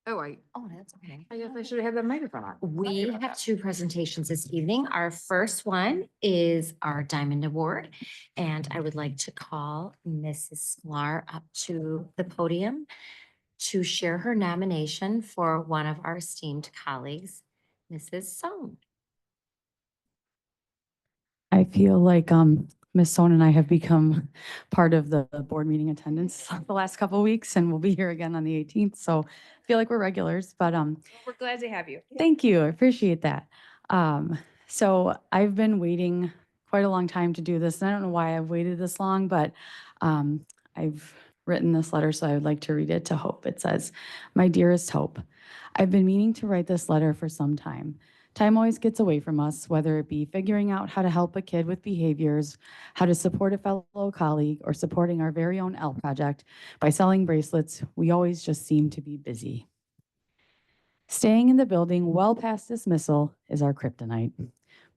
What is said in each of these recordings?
Oh, wait, Oh, that's okay. I guess I should have had the microphone on. We have two presentations this evening. Our first one is our Diamond Award, and I would like to call Mrs. Sklar up to the podium to share her nomination for one of our esteemed colleagues, Mrs. Sohn. I feel like Ms. Sohn and I have become part of the board meeting attendance the last couple of weeks, and we'll be here again on the 18th. So I feel like we're regulars, but We're glad to have you. thank you. I appreciate that. So I've been waiting quite a long time to do this, and I don't know why I've waited this long, but I've written this letter, so I would like to read it to Hope. It says, "My dearest Hope, I've been meaning to write this letter for some time. Time always gets away from us, whether it be figuring out how to help a kid with behaviors, how to support a fellow colleague, or supporting our very own L project by selling bracelets. We always just seem to be busy. Staying in the building well past dismissal is our kryptonite,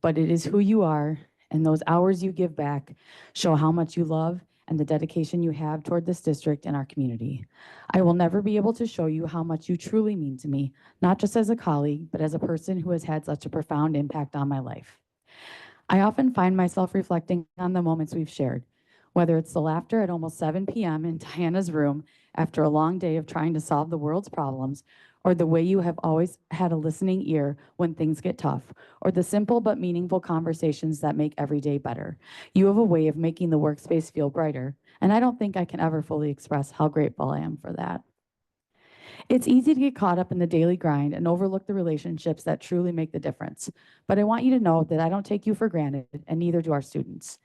but it is who you are, and those hours you give back show how much you love and the dedication you have toward this district and our community. I will never be able to show you how much you truly mean to me, not just as a colleague, but as a person who has had such a profound impact on my life. I often find myself reflecting on the moments we've shared, whether it's the laughter at almost 7 p.m. in Diana's room after a long day of trying to solve the world's problems, or the way you have always had a listening ear when things get tough, or the simple but meaningful conversations that make every day better. You have a way of making the workspace feel brighter, and I don't think I can ever fully express how grateful I am for that. It's easy to get caught up in the daily grind and overlook the relationships that truly make the difference. But I want you to know that I don't take you for granted, and neither do our students.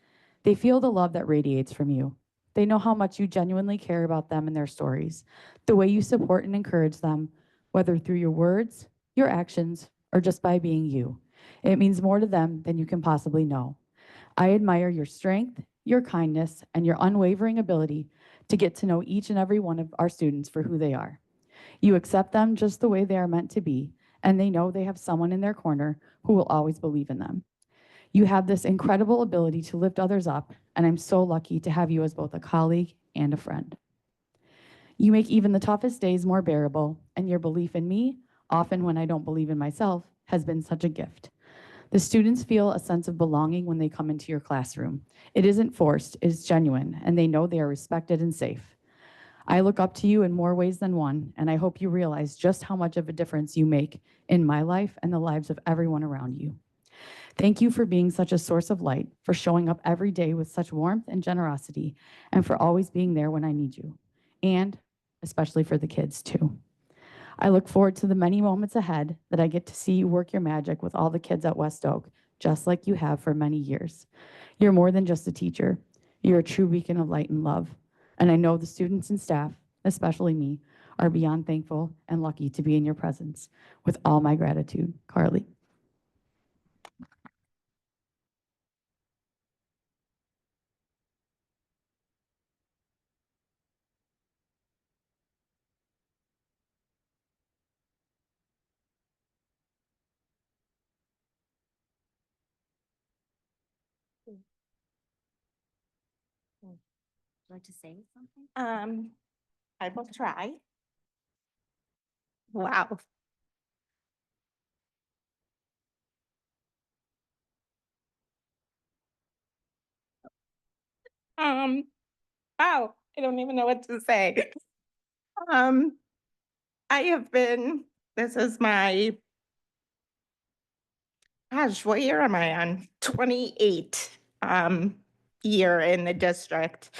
They feel the love that radiates from you. They know how much you genuinely care about them and their stories, the way you support and encourage them, whether through your words, your actions, or just by being you. It means more to them than you can possibly know. I admire your strength, your kindness, and your unwavering ability to get to know each and every one of our students for who they are. You accept them just the way they are meant to be, and they know they have someone in their corner who will always believe in them. You have this incredible ability to lift others up, and I'm so lucky to have you as both a colleague and a friend. You make even the toughest days more bearable, and your belief in me, often when I don't believe in myself, has been such a gift. The students feel a sense of belonging when they come into your classroom. It isn't forced, it's genuine, and they know they are respected and safe. I look up to you in more ways than one, and I hope you realize just how much of a difference you make in my life and the lives of everyone around you. Thank you for being such a source of light, for showing up every day with such warmth and generosity, and for always being there when I need you. And especially for the kids, too. I look forward to the many moments ahead that I get to see you work your magic with all the kids at West Oak, just like you have for many years. You're more than just a teacher. You're a true beacon of light and love. And I know the students and staff, especially me, are beyond thankful and lucky to be in your presence. With all my gratitude, Carly. Would you like to say something? I will try. Wow. Um, wow, I don't even know what to say. Um, I have been, this is my, gosh, what year am I on? 28 year in the district.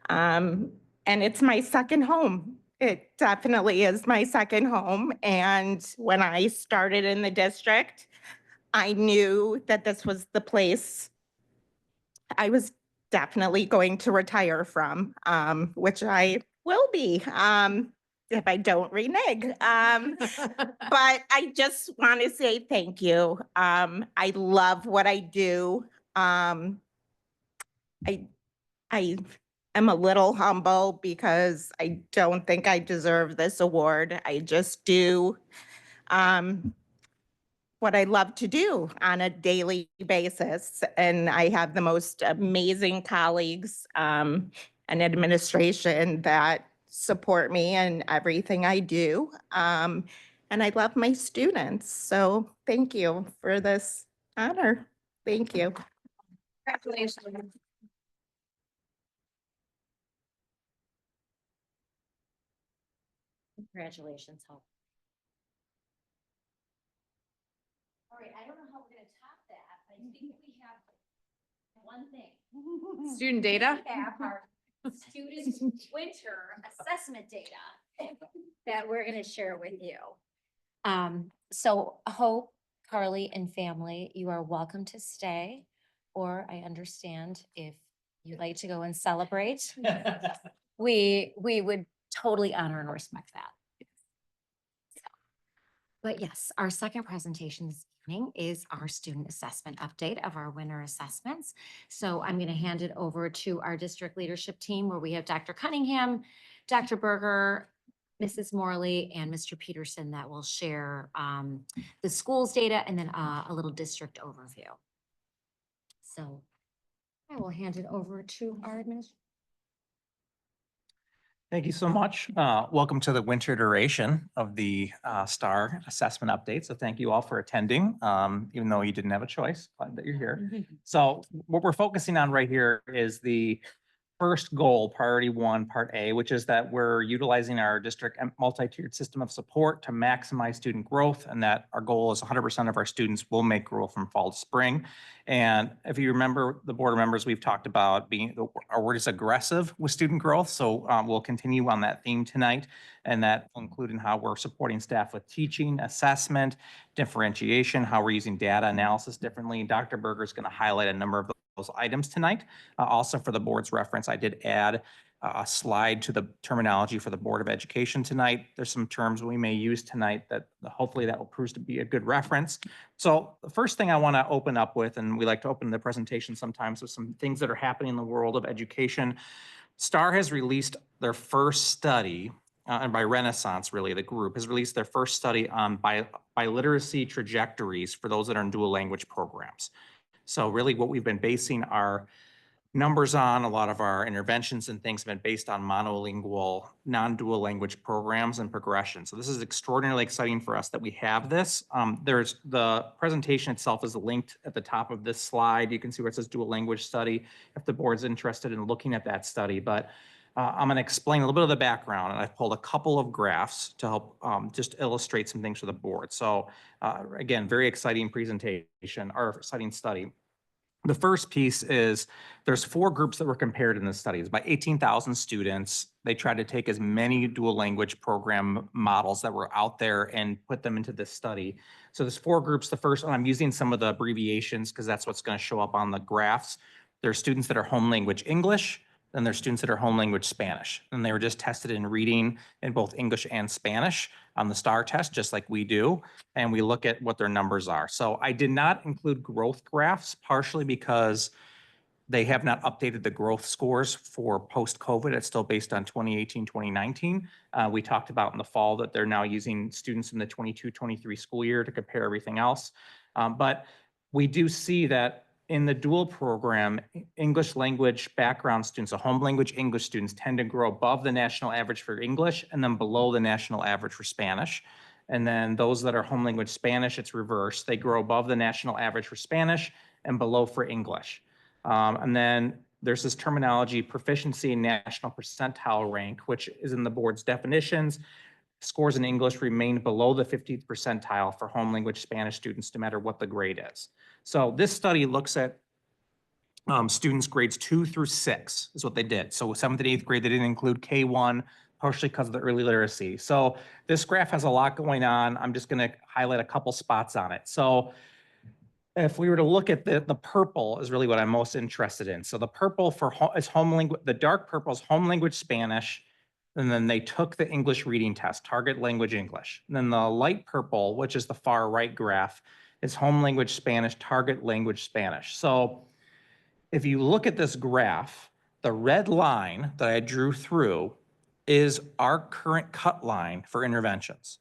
And it's my second home. It definitely is my second home. And when I started in the district, I knew that this was the place I was definitely going to retire from, which I will be if I don't renege. But I just want to say thank you. I love what I do. I I am a little humble because I don't think I deserve this award. I just do what I love to do on a daily basis. And I have the most amazing colleagues and administration that support me in everything I do. And I love my students. So thank you for this honor. Thank you. Congratulations. Congratulations, Hope. All right, I don't know how we're gonna top that, but I think we have one thing. Student data? We have our student winter assessment data that we're gonna share with you. So Hope, Carly, and family, you are welcome to stay, or I understand if you'd like to go and celebrate. We would totally honor and respect that. But yes, our second presentation this evening is our student assessment update of our winter assessments. So I'm going to hand it over to our district leadership team where we have Dr. Cunningham, Dr. Berger, Mrs. Morley, and Mr. Peterson that will share the school's data and then a little district overview. So I will hand it over to our administrator. Thank you so much. Welcome to the winter duration of the STAR assessment update. So thank you all for attending, even though you didn't have a choice, glad that you're here. So what we're focusing on right here is the first goal, priority one, part A, which is that we're utilizing our district multi-tiered system of support to maximize student growth, and that our goal is 100% of our students will make growth from fall to spring. And if you remember, the board members, we've talked about our word is aggressive with student growth. So we'll continue on that theme tonight, and that will include in how we're supporting staff with teaching, assessment, differentiation, how we're using data analysis differently. Dr. Berger is going to highlight a number of those items tonight. Also for the board's reference, I did add a slide to the terminology for the Board of Education tonight. There's some terms we may use tonight that hopefully that will prove to be a good reference. So the first thing I want to open up with, and we like to open the presentation sometimes with some things that are happening in the world of education. STAR has released their first study, and by Renaissance, really, the group has released their first study on biliteracy trajectories for those that are in dual language programs. So really what we've been basing our numbers on, a lot of our interventions and things have been based on monolingual, non-dual language programs and progression. So this is extraordinarily exciting for us that we have this. There's the presentation itself is linked at the top of this slide. You can see where it says dual language study, if the board's interested in looking at that study. But I'm going to explain a little bit of the background, and I've pulled a couple of graphs to help just illustrate some things for the board. So again, very exciting presentation, or exciting study. The first piece is there's 4 groups that were compared in this study. It's about 18,000 students. They tried to take as many dual language program models that were out there and put them into this study. So there's 4 groups. The first one, I'm using some of the abbreviations because that's what's going to show up on the graphs. There's students that are home language English, then there's students that are home language Spanish. And they were just tested in reading in both English and Spanish on the STAR test, just like we do. And we look at what their numbers are. So I did not include growth graphs, partially because they have not updated the growth scores for post-COVID. It's still based on 2018, 2019. We talked about in the fall that they're now using students in the 22-23 school year to compare everything else. But we do see that in the dual program, English language background students, so home language English students tend to grow above the national average for English and then below the national average for Spanish. And then those that are home language Spanish, it's reversed. They grow above the national average for Spanish and below for English. And then there's this terminology, proficiency in national percentile rank, which is in the board's definitions. Scores in English remained below the 50th percentile for home language Spanish students, no matter what the grade is. So this study looks at students grades 2 through 6 is what they did. So 7th and 8th grade, they didn't include K1, partially because of the early literacy. So this graph has a lot going on. I'm just going to highlight a couple spots on it. So if we were to look at the purple is really what I'm most interested in. So the purple is home language, the dark purple is home language Spanish. And then they took the English reading test, target language English. And then the light purple, which is the far right graph, is home language Spanish, target language Spanish. So if you look at this graph, the red line that I drew through is our current cut line for interventions.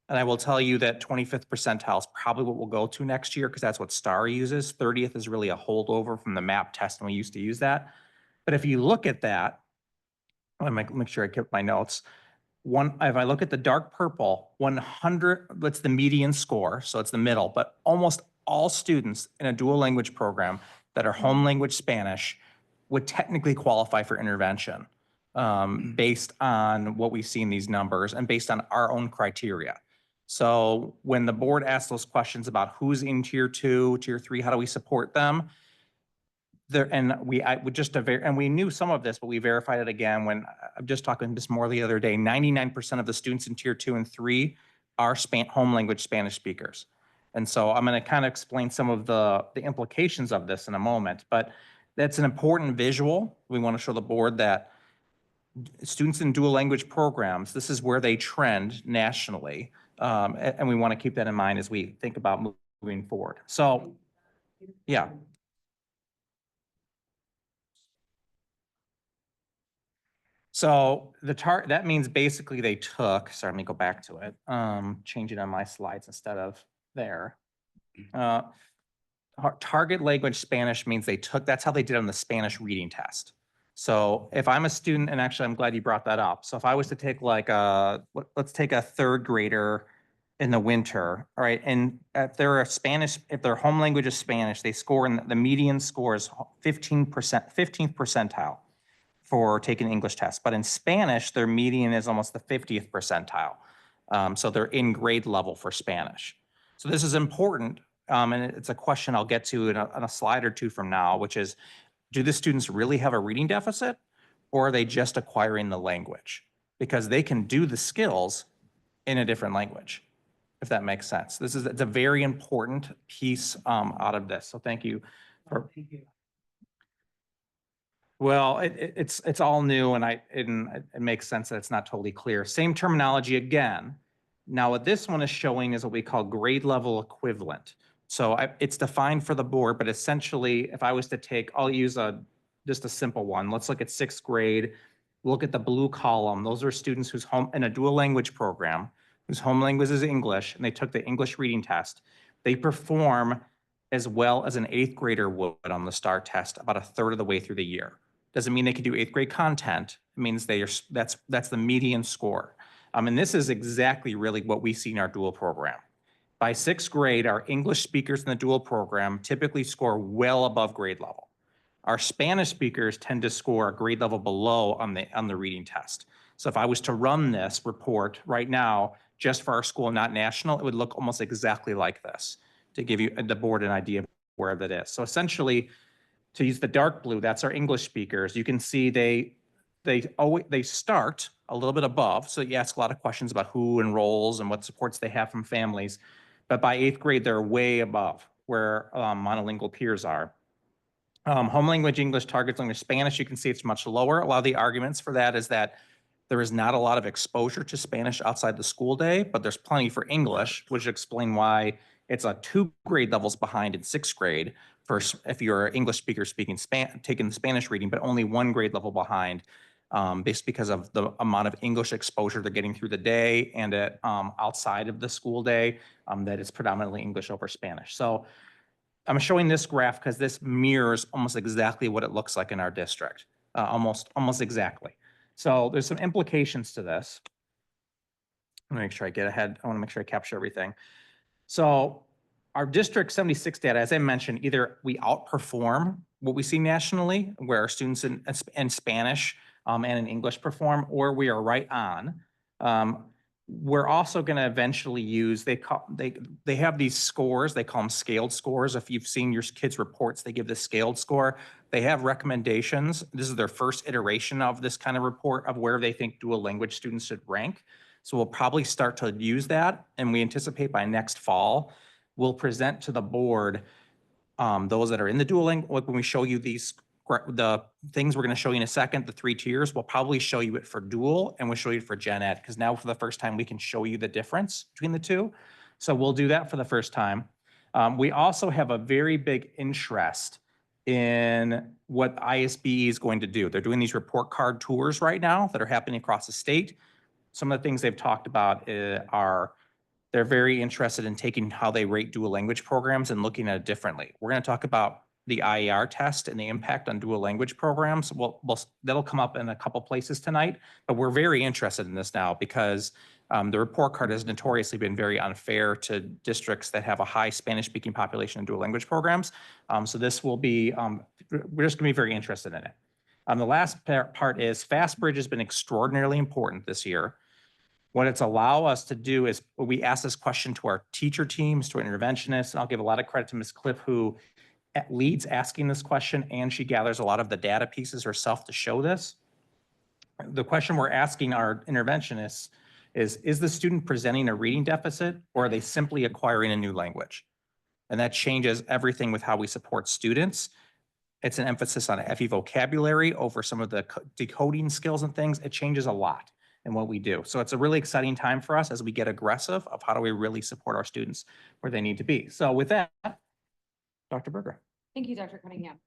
And I will tell you that 25th percentile is probably what we'll go to next year because that's what STAR uses. 30th is really a holdover from the MAP test, and we used to use that. But if you look at that, I want to make sure I kept my notes. If I look at the dark purple, 100, that's the median score, so it's the middle, but almost all students in a dual language program that are home language Spanish would technically qualify for intervention based on what we see in these numbers and based on our own criteria. So when the board asks those questions about who's in tier 2, tier 3, how do we support them? There, and I would just, and we knew some of this, but we verified it again when I'm just talking to Ms. Moore the other day, 99% of the students in tier 2 and 3 are home language Spanish speakers. And so I'm going to kind of explain some of the implications of this in a moment, but that's an important visual. We want to show the board that students in dual language programs, this is where they trend nationally. And we want to keep that in mind as we think about moving forward. So, yeah. So that means basically they took, sorry, let me go back to it, change it on my slides instead of there. Target language Spanish means they took, that's how they did on the Spanish reading test. So if I'm a student, and actually I'm glad you brought that up. So if I was to take like let's take a third grader in the winter, all right, and if they're if their home language is Spanish, they score in the median score is 15%, 15th percentile for taking English tests. But in Spanish, their median is almost the 50th percentile. So they're in grade level for Spanish. So this is important. And it's a question I'll get to in a slide or two from now, which is, do the students really have a reading deficit or are they just acquiring the language? Because they can do the skills in a different language, if that makes sense. It's a very important piece out of this. So thank you. Well, it's all new and it makes sense that it's not totally clear. Same terminology again. Now what this one is showing is what we call grade level equivalent. So it's defined for the board, but essentially if I was to take, I'll use just a simple one. Let's look at 6th grade. Look at the blue column. Those are students who's home in a dual language program, whose home language is English, and they took the English reading test. They perform as well as an 8th grader would on the STAR test about a third of the way through the year. Doesn't mean they can do 8th grade content. It means that's the median score. And this is exactly really what we see in our dual program. By 6th grade, our English speakers in the dual program typically score well above grade level. Our Spanish speakers tend to score a grade level below on the reading test. So if I was to run this report right now, just for our school, not national, it would look almost exactly like this to give you the board an idea of where that is. So essentially, to use the dark blue, that's our English speakers. You can see they start a little bit above. So you ask a lot of questions about who enrolls and what supports they have from families. But by 8th grade, they're way above where monolingual peers are. Home language English, target language Spanish, you can see it's much lower. A lot of the arguments for that is that there is not a lot of exposure to Spanish outside the school day, but there's plenty for English, which explain why it's 2 grade levels behind in 6th grade for if you're an English speaker taking the Spanish reading, but only 1 grade level behind, based because of the amount of English exposure they're getting through the day and outside of the school day, that is predominantly English over Spanish. So I'm showing this graph because this mirrors almost exactly what it looks like in our district, almost exactly. So there's some implications to this. Let me make sure I get ahead. I want to make sure I capture everything. So our District 76 data, as I mentioned, either we outperform what we see nationally, where our students in Spanish and in English perform, or we are right on. We're also going to eventually use, they have these scores, they call them scaled scores. If you've seen your kids' reports, they give the scaled score. They have recommendations. This is their first iteration of this kind of report of where they think dual language students should rank. So we'll probably start to use that, and we anticipate by next fall, we'll present to the board those that are in the dual language. When we show you the things we're going to show you in a second, the 3 tiers, we'll probably show you it for dual and we'll show you it for gen ed, because now for the first time we can show you the difference between the two. So we'll do that for the first time. We also have a very big interest in what ISBE is going to do. They're doing these report card tours right now that are happening across the state. Some of the things they've talked about are they're very interested in taking how they rate dual language programs and looking at it differently. We're going to talk about the IER test and the impact on dual language programs. That'll come up in a couple places tonight, but we're very interested in this now because the report card has notoriously been very unfair to districts that have a high Spanish-speaking population in dual language programs. So this will be, we're just gonna be very interested in it. The last part is FastBridge has been extraordinarily important this year. What it's allow us to do is we ask this question to our teacher teams, to our interventionists, and I'll give a lot of credit to Ms. Cliff, who leads asking this question, and she gathers a lot of the data pieces herself to show this. The question we're asking our interventionists is the student presenting a reading deficit, or are they simply acquiring a new language? And that changes everything with how we support students. It's an emphasis on FE vocabulary over some of the decoding skills and things. It changes a lot in what we do. So it's a really exciting time for us as we get aggressive of how do we really support our students where they need to be. So with that, Dr. Berger. Thank you, Dr. Cunningham.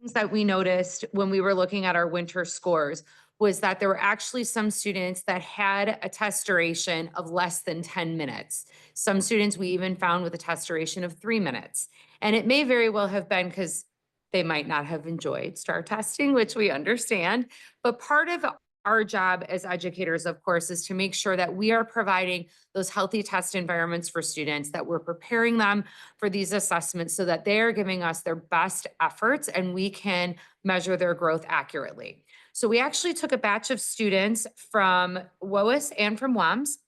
Things that we noticed when we were looking at our winter scores was that there were actually some students that had a test duration of less than 10 minutes. Some students we even found with a test duration of 3 minutes. And it may very well have been because they might not have enjoyed STAR testing, which we understand. But part of our job as educators, of course, is to make sure that we are providing those healthy test environments for students, that we're preparing them for these assessments so that they are giving us their best efforts and we can measure their growth accurately. So we actually took a batch of students from WOIS and from WAMS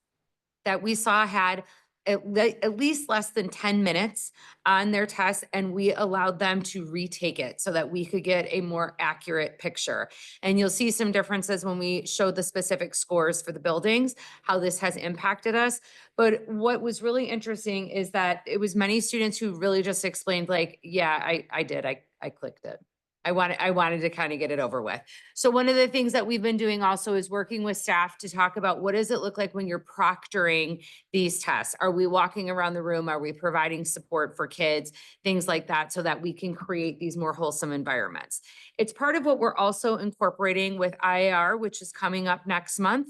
that we saw had at least less than 10 minutes on their test, and we allowed them to retake it so that we could get a more accurate picture. And you'll see some differences when we show the specific scores for the buildings, how this has impacted us. But what was really interesting is that it was many students who really just explained like, yeah, I clicked it. I wanted to kind of get it over with. So one of the things that we've been doing also is working with staff to talk about what does it look like when you're proctoring these tests? Are we walking around the room? Are we providing support for kids? Things like that so that we can create these more wholesome environments. It's part of what we're also incorporating with IAR, which is coming up next month.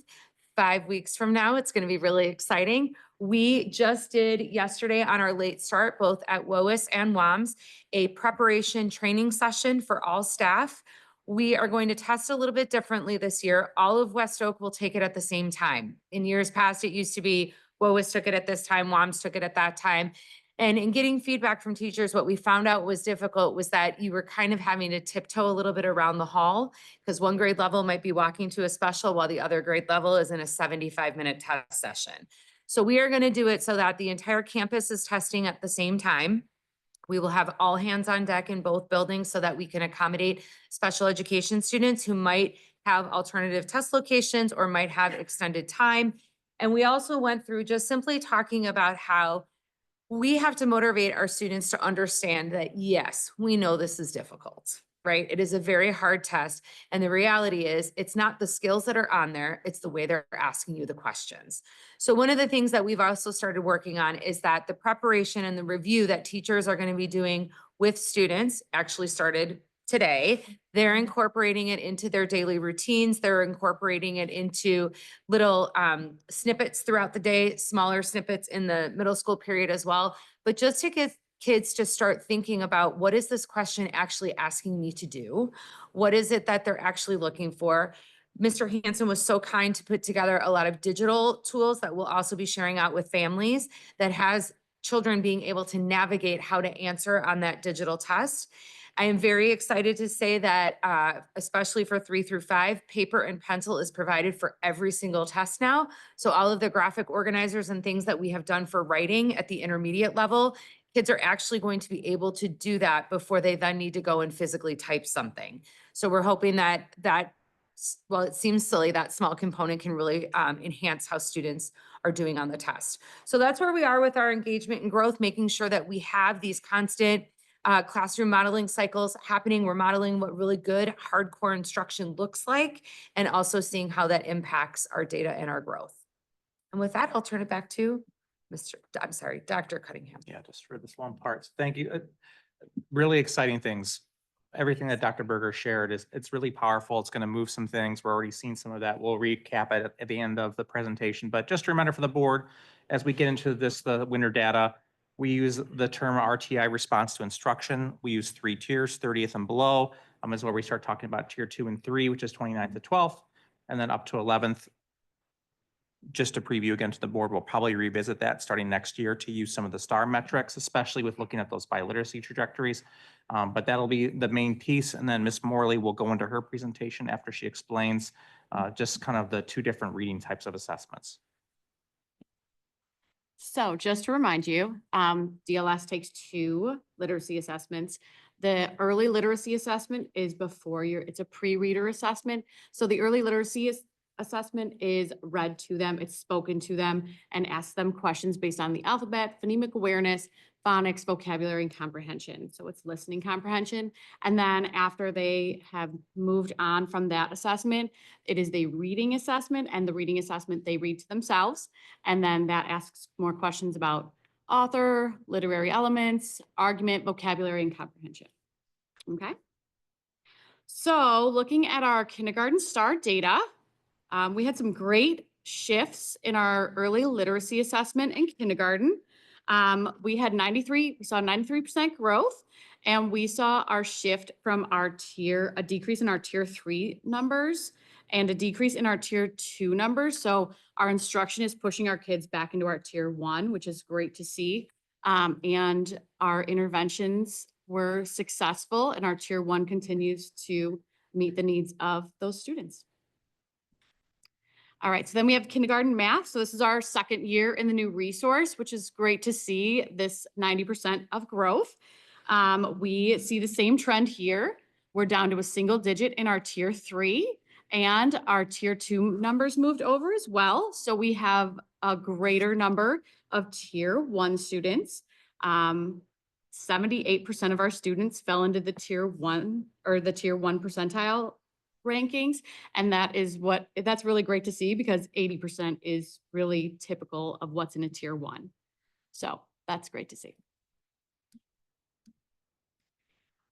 5 weeks from now, it's going to be really exciting. We just did yesterday on our late start, both at WOIS and WAMS, a preparation training session for all staff. We are going to test a little bit differently this year. All of West Oak will take it at the same time. In years past, it used to be WOIS took it at this time, WAMS took it at that time. And in getting feedback from teachers, what we found out was difficult was that you were kind of having to tiptoe a little bit around the hall because one grade level might be walking to a special while the other grade level is in a 75-minute test session. So we are going to do it so that the entire campus is testing at the same time. We will have all hands on deck in both buildings so that we can accommodate special education students who might have alternative test locations or might have extended time. And we also went through just simply talking about how we have to motivate our students to understand that, yes, we know this is difficult, right? It is a very hard test. And the reality is it's not the skills that are on there, it's the way they're asking you the questions. So one of the things that we've also started working on is that the preparation and the review that teachers are going to be doing with students actually started today. They're incorporating it into their daily routines. They're incorporating it into little snippets throughout the day, smaller snippets in the middle school period as well. But just to get kids to start thinking about what is this question actually asking me to do? What is it that they're actually looking for? Mr. Hansen was so kind to put together a lot of digital tools that we'll also be sharing out with families that has children being able to navigate how to answer on that digital test. I am very excited to say that, especially for 3 through 5, paper and pencil is provided for every single test now. So all of the graphic organizers and things that we have done for writing at the intermediate level, kids are actually going to be able to do that before they then need to go and physically type something. So we're hoping that, well, it seems silly, that small component can really enhance how students are doing on the test. So that's where we are with our engagement and growth, making sure that we have these constant classroom modeling cycles happening. We're modeling what really good hardcore instruction looks like, and also seeing how that impacts our data and our growth. And with that, I'll turn it back to Dr. Cunningham. Yeah, just for this one part. So thank you. Really exciting things. Everything that Dr. Berger shared it's really powerful. It's going to move some things. We're already seeing some of that. We'll recap it at the end of the presentation. But just a reminder for the board, as we get into the winter data, we use the term RTI, response to instruction. We use 3 tiers, 30th and below, is where we start talking about tier 2 and 3, which is 29th to 12th, and then up to 11th. Just to preview again to the board, we'll probably revisit that starting next year to use some of the STAR metrics, especially with looking at those biliteracy trajectories. But that'll be the main piece. And then Ms. Morley will go into her presentation after she explains just kind of the 2 different reading types of assessments. So just to remind you, DLS takes 2 literacy assessments. The early literacy assessment is it's a pre-reader assessment. So the early literacy assessment is read to them, it's spoken to them, and asks them questions based on the alphabet, phonemic awareness, phonics, vocabulary, and comprehension. So it's listening comprehension. And then after they have moved on from that assessment, it is the reading assessment, and the reading assessment they read to themselves. And then that asks more questions about author, literary elements, argument, vocabulary, and comprehension. Okay. So looking at our kindergarten STAR data, we had some great shifts in our early literacy assessment in kindergarten. We saw 93% growth, and we saw our shift from a decrease in our tier 3 numbers and a decrease in our tier 2 numbers. So our instruction is pushing our kids back into our tier 1, which is great to see. And our interventions were successful, and our tier 1 continues to meet the needs of those students. All right, so then we have kindergarten math. So this is our 2nd year in the new resource, which is great to see this 90% of growth. We see the same trend here. We're down to a single digit in our tier 3, and our tier 2 numbers moved over as well. So we have a greater number of tier 1 students. 78% of our students fell into the tier 1 or the tier 1 percentile rankings. And that's really great to see, because 80% is really typical of what's in a tier 1. So that's great to see.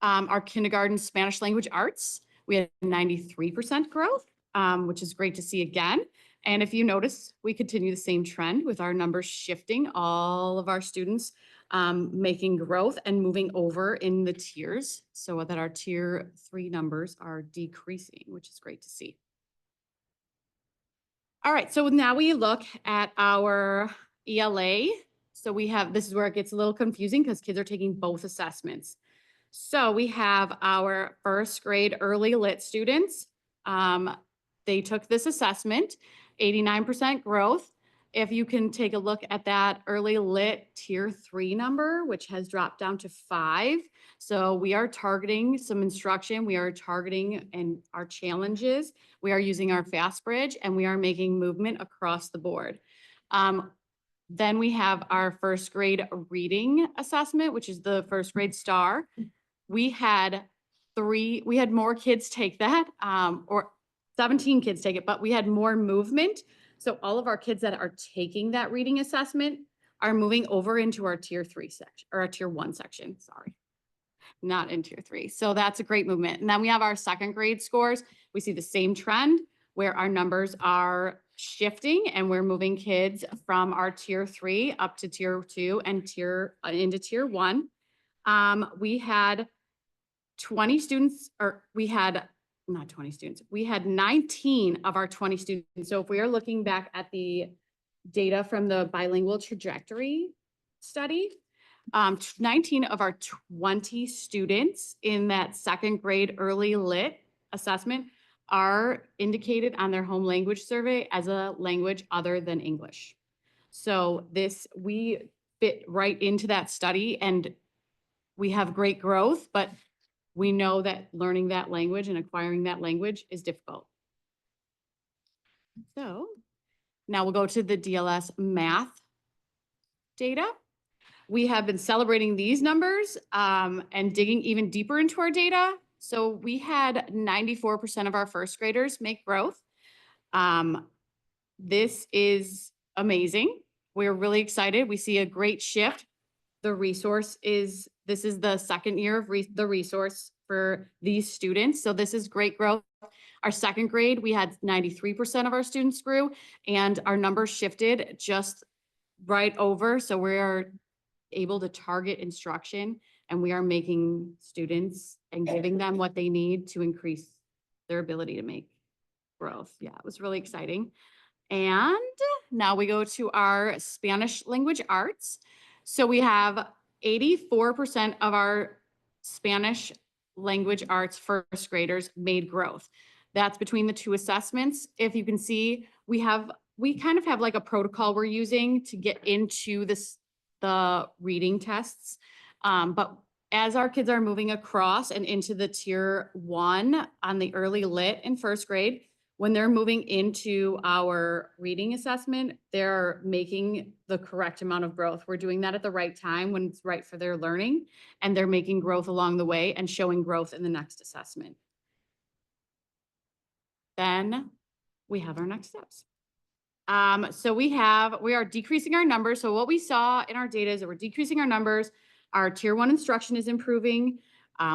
Our kindergarten Spanish language arts, we had 93% growth, which is great to see again. And if you notice, we continue the same trend with our numbers shifting, all of our students making growth and moving over in the tiers, so that our tier 3 numbers are decreasing, which is great to see. All right, so now we look at our ELA. So this is where it gets a little confusing, because kids are taking both assessments. So we have our 1st grade early lit students. They took this assessment, 89% growth. If you can take a look at that early lit tier 3 number, which has dropped down to 5. So we are targeting some instruction. We are targeting and our challenges. We are using our fast bridge, and we are making movement across the board. Then we have our 1st grade reading assessment, which is the 1st grade STAR. We had more kids take that, or 17 kids take it, but we had more movement. So all of our kids that are taking that reading assessment are moving over into our tier 3 section, or our tier 1 section, sorry, not in tier 3. So that's a great movement. And then we have our 2nd grade scores. We see the same trend where our numbers are shifting, and we're moving kids from our tier 3 up to tier 2 and into tier 1. We had 20 students, or we had not 20 students. We had 19 of our 20 students. So if we are looking back at the data from the bilingual trajectory study, 19 of our 20 students in that 2nd grade early lit assessment are indicated on their home language survey as a language other than English. So we fit right into that study, and we have great growth, but we know that learning that language and acquiring that language is difficult. So Now we'll go to the DLS math data. We have been celebrating these numbers and digging even deeper into our data. So we had 94% of our first graders make growth. This is amazing. We're really excited. We see a great shift. This is the second year of the resource for these students. So this is great growth. Our second grade, we had 93% of our students grew, and our numbers shifted just right over. So we are able to target instruction, and we are making students and giving them what they need to increase their ability to make growth. Yeah, it was really exciting. And now we go to our Spanish language arts. So we have 84% of our Spanish language arts first graders made growth. That's between the two assessments. If you can see, we kind of have like a protocol we're using to get into the reading tests. But as our kids are moving across and into the tier 1 on the early lit in first grade, when they're moving into our reading assessment, they're making the correct amount of growth. We're doing that at the right time when it's right for their learning, and they're making growth along the way and showing growth in the next assessment. Then we have our next steps. So we are decreasing our numbers. So what we saw in our data is that we're decreasing our numbers. Our tier 1 instruction is improving.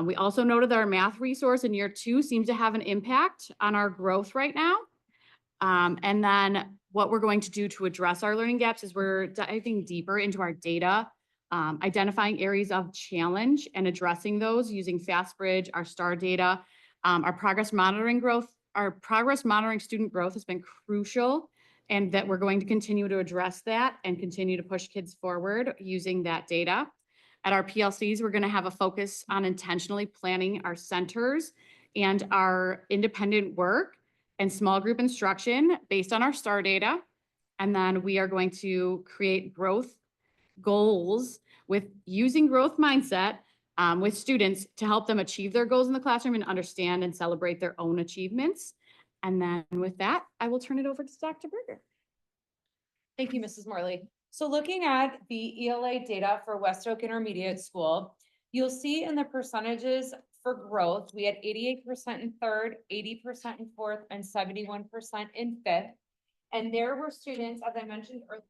We also noted that our math resource in year 2 seems to have an impact on our growth right now. And then what we're going to do to address our learning gaps is we're diving deeper into our data, identifying areas of challenge and addressing those using FastBridge, our STAR data. Our progress monitoring student growth has been crucial, and that we're going to continue to address that and continue to push kids forward using that data. At our PLCs, we're going to have a focus on intentionally planning our centers and our independent work and small group instruction based on our STAR data. And then we are going to create growth goals with using growth mindset with students to help them achieve their goals in the classroom and understand and celebrate their own achievements. And then with that, I will turn it over to Dr. Berger. Thank you, Mrs. Morley. So looking at the ELA data for West Oak Intermediate School, you'll see in the percentages for growth, we had 88% in third, 80% in fourth, and 71% in fifth. And there were students, as I mentioned earlier,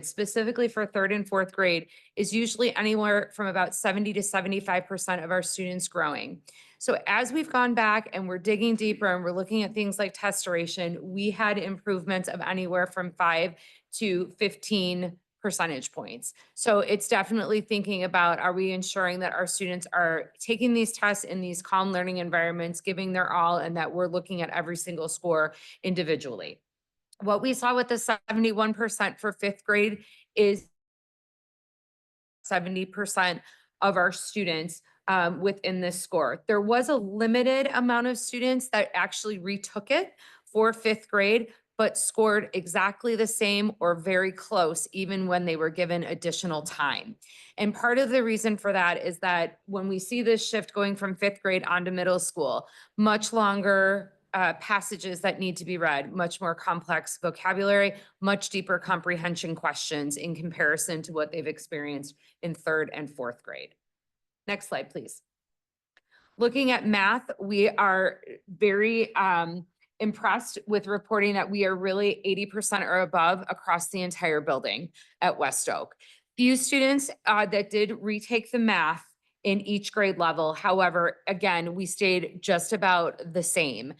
specifically for third and fourth grade is usually anywhere from about 70 to 75% of our students growing. So as we've gone back and we're digging deeper and we're looking at things like test duration, we had improvements of anywhere from 5 to 15 percentage points. So it's definitely thinking about, are we ensuring that our students are taking these tests in these calm learning environments, giving their all, and that we're looking at every single score individually. What we saw with the 71% for fifth grade is 70% of our students within this score. There was a limited amount of students that actually retook it for fifth grade, but scored exactly the same or very close, even when they were given additional time. And part of the reason for that is that when we see this shift going from fifth grade onto middle school, much longer passages that need to be read, much more complex vocabulary, much deeper comprehension questions in comparison to what they've experienced in third and fourth grade. Next slide, please. Looking at math, we are very impressed with reporting that we are really 80% or above across the entire building at West Oak. Few students that did retake the math in each grade level. However, again, we stayed just about the same.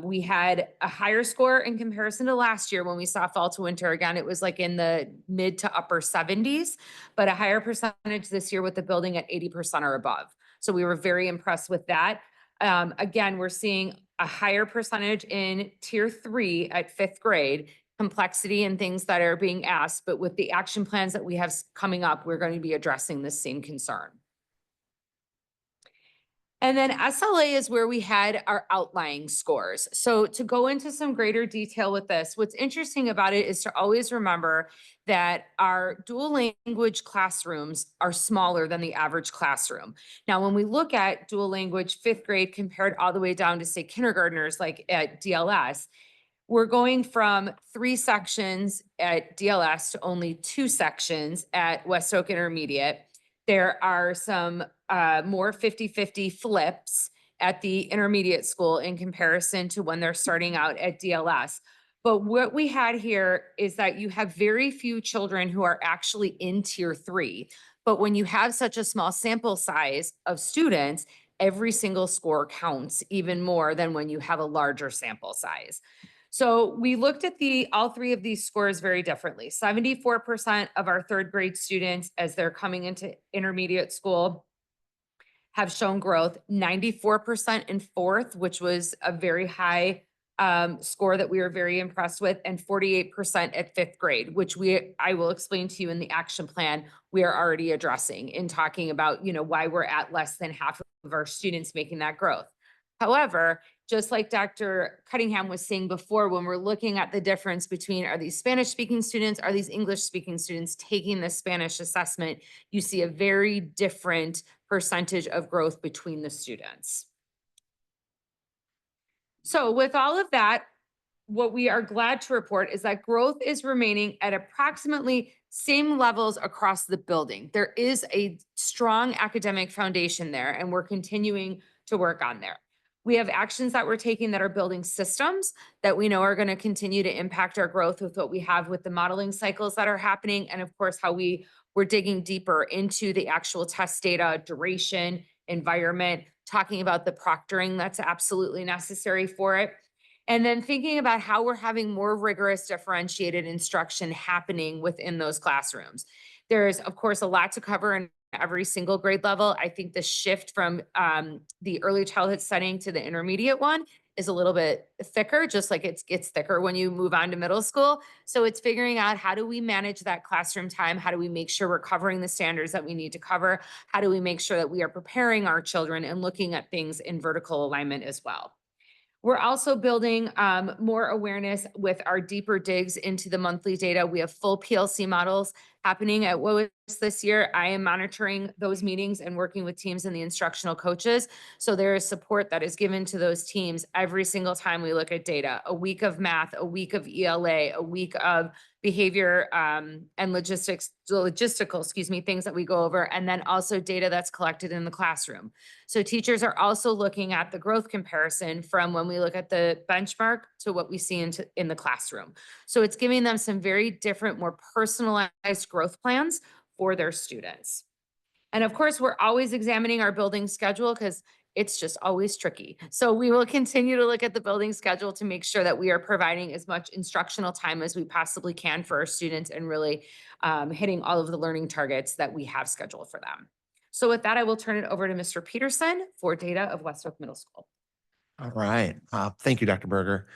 We had a higher score in comparison to last year when we saw fall to winter. Again, it was like in the mid to upper 70s, but a higher percentage this year with the building at 80% or above. So we were very impressed with that. Again, we're seeing a higher percentage in tier 3 at fifth grade, complexity and things that are being asked, but with the action plans that we have coming up, we're going to be addressing this same concern. And then SLA is where we had our outlying scores. So to go into some greater detail with this, what's interesting about it is to always remember that our dual language classrooms are smaller than the average classroom. Now, when we look at dual language fifth grade compared all the way down to say kindergartners like at DLS, we're going from 3 sections at DLS to only 2 sections at West Oak Intermediate. There are some more 50-50 flips at the intermediate school in comparison to when they're starting out at DLS. But what we had here is that you have very few children who are actually in tier 3. But when you have such a small sample size of students, every single score counts even more than when you have a larger sample size. So we looked at all 3 of these scores very differently. 74% of our 3rd grade students, as they're coming into intermediate school, have shown growth. 94% in 4th, which was a very high score that we were very impressed with, and 48% at 5th grade, which I will explain to you in the action plan we are already addressing in talking about, why we're at less than half of our students making that growth. However, just like Dr. Cunningham was saying before, when we're looking at the difference between are these Spanish speaking students, are these English speaking students taking the Spanish assessment, you see a very different percentage of growth between the students. So with all of that, what we are glad to report is that growth is remaining at approximately same levels across the building. There is a strong academic foundation there, and we're continuing to work on there. We have actions that we're taking that are building systems that we know are going to continue to impact our growth with what we have with the modeling cycles that are happening. And of course, how we're digging deeper into the actual test data, duration, environment, talking about the proctoring that's absolutely necessary for it. And then thinking about how we're having more rigorous differentiated instruction happening within those classrooms. There's, of course, a lot to cover in every single grade level. I think the shift from the early childhood setting to the intermediate one is a little bit thicker, just like it gets thicker when you move on to middle school. So it's figuring out how do we manage that classroom time? How do we make sure we're covering the standards that we need to cover? How do we make sure that we are preparing our children and looking at things in vertical alignment as well? We're also building more awareness with our deeper digs into the monthly data. We have full PLC models happening at WOS this year. I am monitoring those meetings and working with teams and the instructional coaches. So there is support that is given to those teams every single time we look at data. A week of math, a week of ELA, a week of behavior and logistical, things that we go over, and then also data that's collected in the classroom. So teachers are also looking at the growth comparison from when we look at the benchmark to what we see in the classroom. So it's giving them some very different, more personalized growth plans for their students. And of course, we're always examining our building schedule because it's just always tricky. So we will continue to look at the building schedule to make sure that we are providing as much instructional time as we possibly can for our students and really hitting all of the learning targets that we have scheduled for them. So with that, I will turn it over to Mr. Peterson for data of West Oak Middle School. All right. Thank you, Dr. Berger.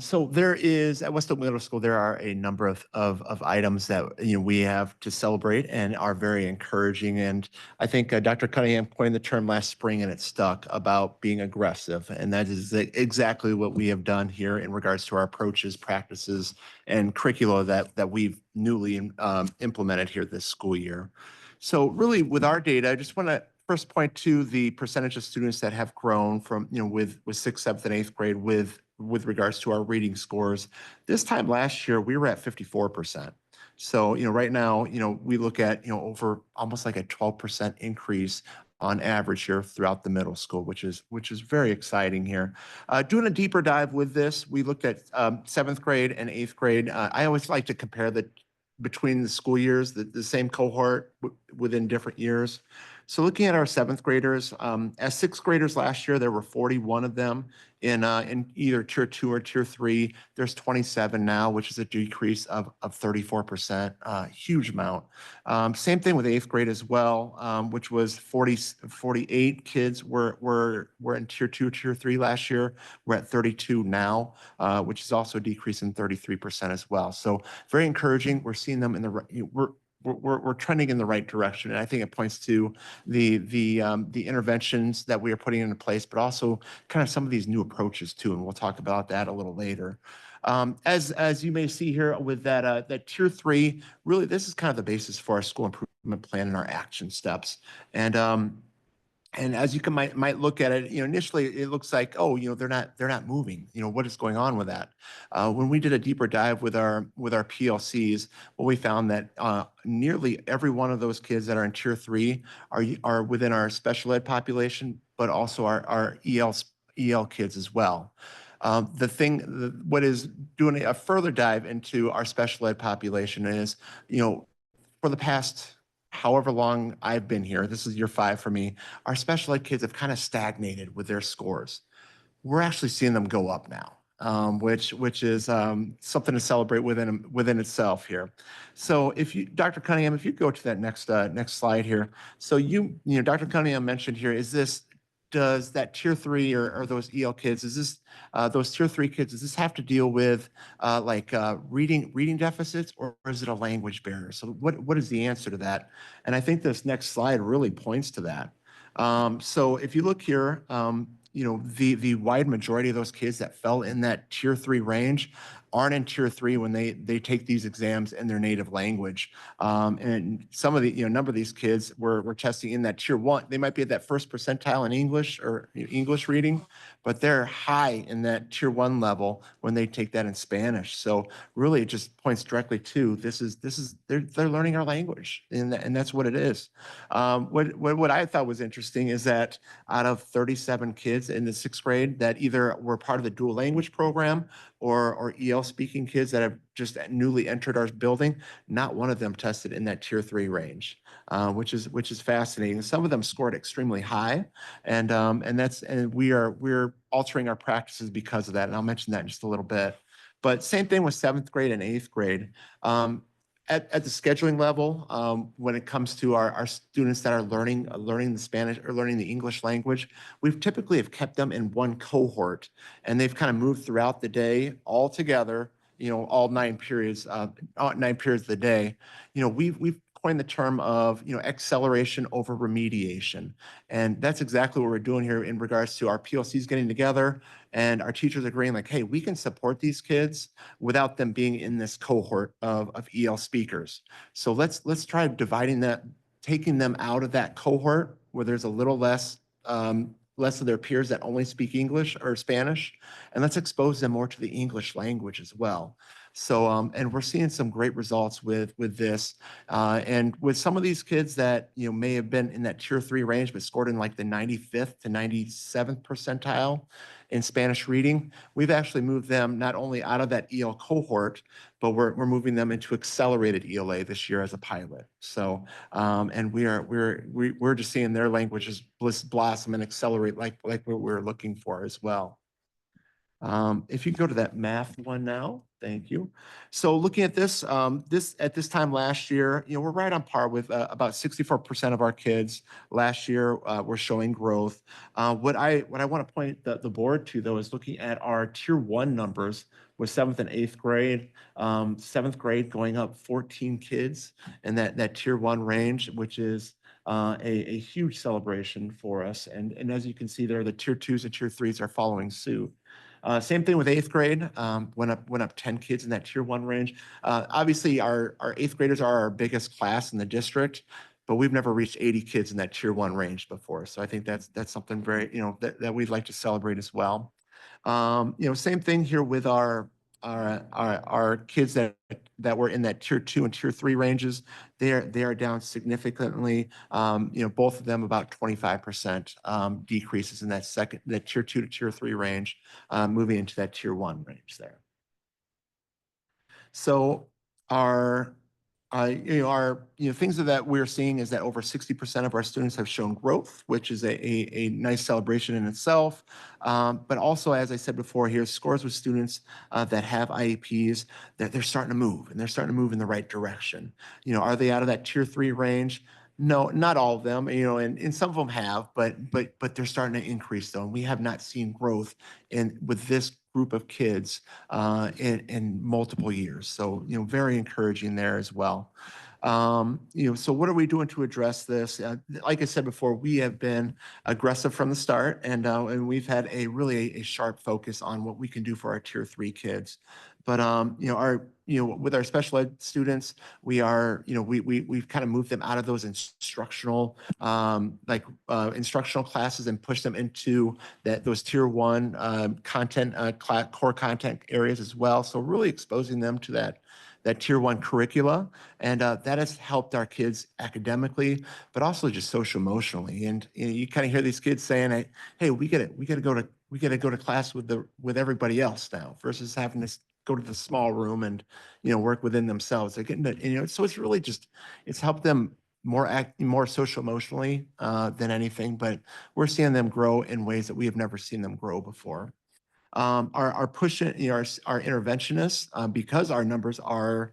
So there is at West Oak Middle School, there are a number of items that we have to celebrate and are very encouraging. And I think Dr. Cunningham coined the term last spring and it stuck about being aggressive. And that is exactly what we have done here in regards to our approaches, practices, and curricula that we've newly implemented here this school year. So really with our data, I just want to first point to the percentage of students that have grown from, with 6th, 7th, and 8th grade with regards to our reading scores. This time last year, we were at 54%. So, right now, we look at, over almost like a 12% increase on average here throughout the middle school, which is very exciting here. Doing a deeper dive with this, we looked at 7th grade and 8th grade. I always like to compare between the school years, the same cohort within different years. So looking at our 7th graders, as 6th graders last year, there were 41 of them in either tier 2 or tier 3. There's 27 now, which is a decrease of 34%, huge amount. Same thing with 8th grade as well, which was 48 kids were in tier 2, tier 3 last year. We're at 32 now, which is also a decrease in 33% as well. So very encouraging. We're seeing them we're trending in the right direction. And I think it points to the interventions that we are putting into place, but also kind of some of these new approaches too. And we'll talk about that a little later. As you may see here with that tier 3, really, this is kind of the basis for our school improvement plan and our action steps. And as you might look at it, initially it looks like, oh, they're not moving. What is going on with that? When we did a deeper dive with our PLCs, well, we found that nearly every one of those kids that are in tier 3 are within our special ed population, but also our EL kids as well. What is doing a further dive into our special ed population is, for the past however long I've been here, this is year 5 for me, our special ed kids have kind of stagnated with their scores. We're actually seeing them go up now, which is something to celebrate within itself here. So Dr. Cunningham, if you go to that next slide here. So Dr. Cunningham mentioned here, does that tier 3 or those EL kids, those tier 3 kids, does this have to deal with reading deficits, or is it a language barrier? So what is the answer to that? And I think this next slide really points to that. So if you look here, the wide majority of those kids that fell in that tier 3 range aren't in tier 3 when they take these exams in their native language. And some of the, number of these kids we're testing in that tier 1. They might be at that first percentile in English or English reading, but they're high in that tier 1 level when they take that in Spanish. So really it just points directly to they're learning our language, and that's what it is. What I thought was interesting is that out of 37 kids in the 6th grade that either were part of the dual language program or EL speaking kids that have just newly entered our building, not one of them tested in that tier 3 range, which is fascinating. Some of them scored extremely high, and we're altering our practices because of that. And I'll mention that in just a little bit. But same thing with 7th grade and 8th grade. At the scheduling level, when it comes to our students that are learning the Spanish or learning the English language, we've typically have kept them in one cohort, and they've kind of moved throughout the day all together, all 9 periods of the day. We've coined the term of, acceleration over remediation. And that's exactly what we're doing here in regards to our PLCs getting together and our teachers agreeing like, hey, we can support these kids without them being in this cohort of EL speakers. So let's try dividing that, taking them out of that cohort where there's a little less of their peers that only speak English or Spanish, and let's expose them more to the English language as well. So, and we're seeing some great results with this, and with some of these kids that may have been in that tier 3 range, but scored in like the 95th to 97th percentile in Spanish reading, we've actually moved them not only out of that EL cohort, but we're moving them into accelerated ELA this year as a pilot. So, and we're just seeing their languages blossom and accelerate like what we're looking for as well. If you go to that math one now, thank you. So looking at this, at this time last year, we're right on par with about 64% of our kids last year were showing growth. What I want to point the board to though is looking at our tier 1 numbers with 7th and 8th grade, 7th grade going up 14 kids in that tier 1 range, which is a huge celebration for us. And as you can see there, the tier 2s and tier 3s are following suit. Same thing with 8th grade, went up 10 kids in that tier 1 range. Obviously our 8th graders are our biggest class in the district, but we've never reached 80 kids in that tier 1 range before. So I think that's something very, that we'd like to celebrate as well. Same thing here with our kids that were in that tier 2 and tier 3 ranges. They are down significantly. Both of them about 25% decreases in that tier 2 to tier 3 range, moving into that tier 1 range there. So things that we're seeing is that over 60% of our students have shown growth, which is a nice celebration in itself. But also, as I said before, here scores with students that have IEPs, that they're starting to move, and they're starting to move in the right direction. Are they out of that tier 3 range? No, not all of them, and some of them have, but they're starting to increase though. And we have not seen growth with this group of kids in multiple years. So, very encouraging there as well. So what are we doing to address this? Like I said before, we have been aggressive from the start, and we've had a sharp focus on what we can do for our tier 3 kids. But with our special ed students, we've kind of moved them out of those instructional classes and pushed them into those tier 1 content core content areas as well. So really exposing them to that tier 1 curricula. And that has helped our kids academically, but also just social emotionally. And you kind of hear these kids saying, hey, we gotta go to class with everybody else now versus having to go to the small room and, work within themselves. They're getting to, so it's really it's helped them more social emotionally than anything, but we're seeing them grow in ways that we have never seen them grow before. Our push, our interventionists, because our numbers are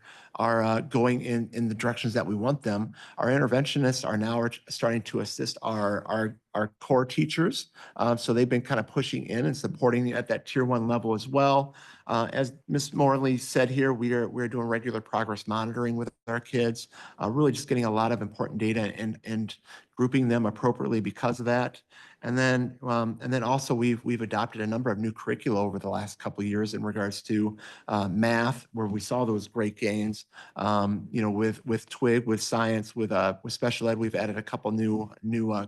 going in the directions that we want them, our interventionists are now starting to assist our core teachers. So they've been kind of pushing in and supporting at that tier 1 level as well. As Ms. Morley said here, we're doing regular progress monitoring with our kids, really just getting a lot of important data and grouping them appropriately because of that. And then also we've adopted a number of new curricula over the last couple of years in regards to math, where we saw those great gains. With TWIG, with science, with special ed, we've added a couple new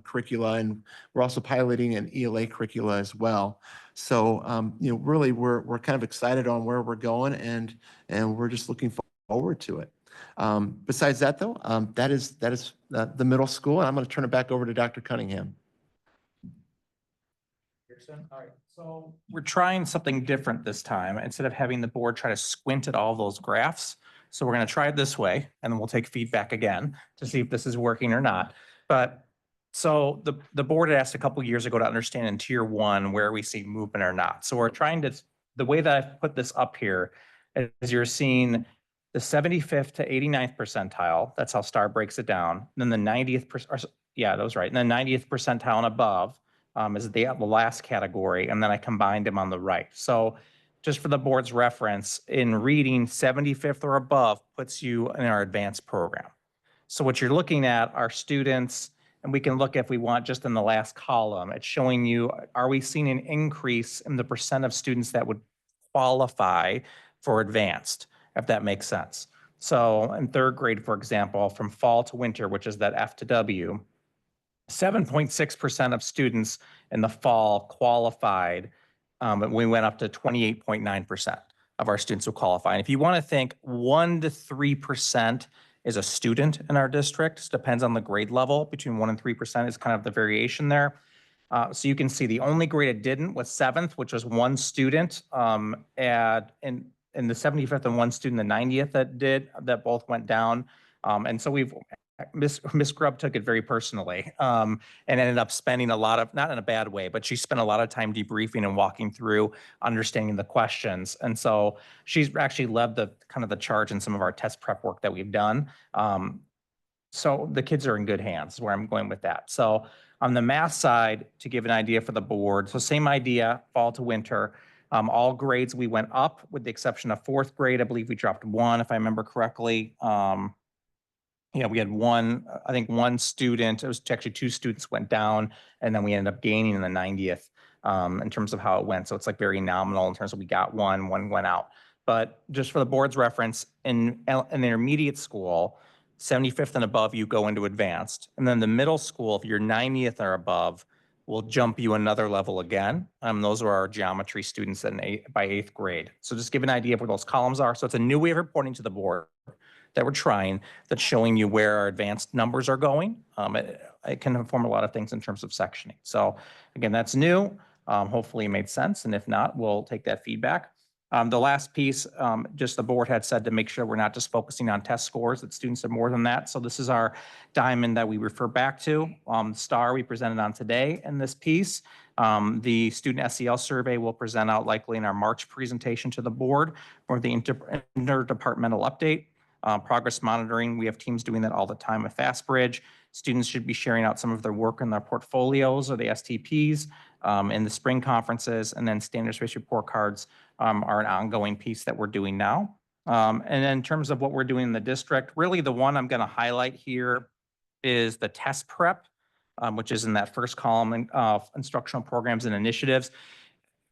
curricula, and we're also piloting an ELA curricula as well. So really we're kind of excited on where we're going, and we're just looking forward to it. Besides that, though, that is the middle school, and I'm going to turn it back over to Dr. Cunningham. All right, so we're trying something different this time. Instead of having the board try to squint at all those graphs. So we're going to try it this way, and then we'll take feedback again to see if this is working or not. But so the board had asked a couple years ago to understand in tier 1 where we see movement or not. So we're trying to, the way that I've put this up here is you're seeing the 75th to 89th percentile. That's how STAR breaks it down. And then the 90th, yeah, that was right. And then 90th percentile and above is the last category, and then I combined them on the right. So just for the board's reference, in reading, 75th or above puts you in our advanced program. So what you're looking at are students, and we can look if we want just in the last column, it's showing you, are we seeing an increase in the percent of students that would qualify for advanced, if that makes sense. So in 3rd grade, for example, from fall to winter, which is that F to W, 7.6% of students in the fall qualified. We went up to 28.9% of our students who qualify. And if you want to think 1 to 3% is a student in our district, it depends on the grade level, between 1 and 3% is kind of the variation there. So you can see the only grade it didn't was 7th, which was 1 student, in the 75th and 1 student, the 90th that both went down. And so Miss Grubb took it very personally, and ended up spending a lot of, not in a bad way, but she spent a lot of time debriefing and walking through understanding the questions. And so she's actually led the kind of the charge in some of our test prep work that we've done. So the kids are in good hands is where I'm going with that. So on the math side, to give an idea for the board, so same idea, fall to winter. All grades we went up with the exception of 4th grade. I believe we dropped 1, if I remember correctly. We had 1 student, it was actually 2 students went down, and then we ended up gaining in the 90th in terms of how it went. So it's like very nominal in terms of we got 1 went out. But just for the board's reference, in the intermediate school, 75th and above, you go into advanced. And then the middle school, if you're 90th or above, we'll jump you another level again. Those are our geometry students by 8th grade. So just give an idea of where those columns are. So it's a new way of reporting to the board that we're trying, that's showing you where our advanced numbers are going. It can inform a lot of things in terms of sectioning. So again, that's new. Hopefully it made sense. And if not, we'll take that feedback. The last piece, just the board had said to make sure we're not just focusing on test scores, that students are more than that. So this is our diamond that we refer back to. STAR we presented on today in this piece. The student SEL survey will present out likely in our March presentation to the board for the interdepartmental update. Progress monitoring, we have teams doing that all the time with FastBridge. Students should be sharing out some of their work in their portfolios or the STPs in the spring conferences, and then standards-based report cards are an ongoing piece that we're doing now. And then in terms of what we're doing in the district, really the one I'm going to highlight here is the test prep, which is in that first column of instructional programs and initiatives.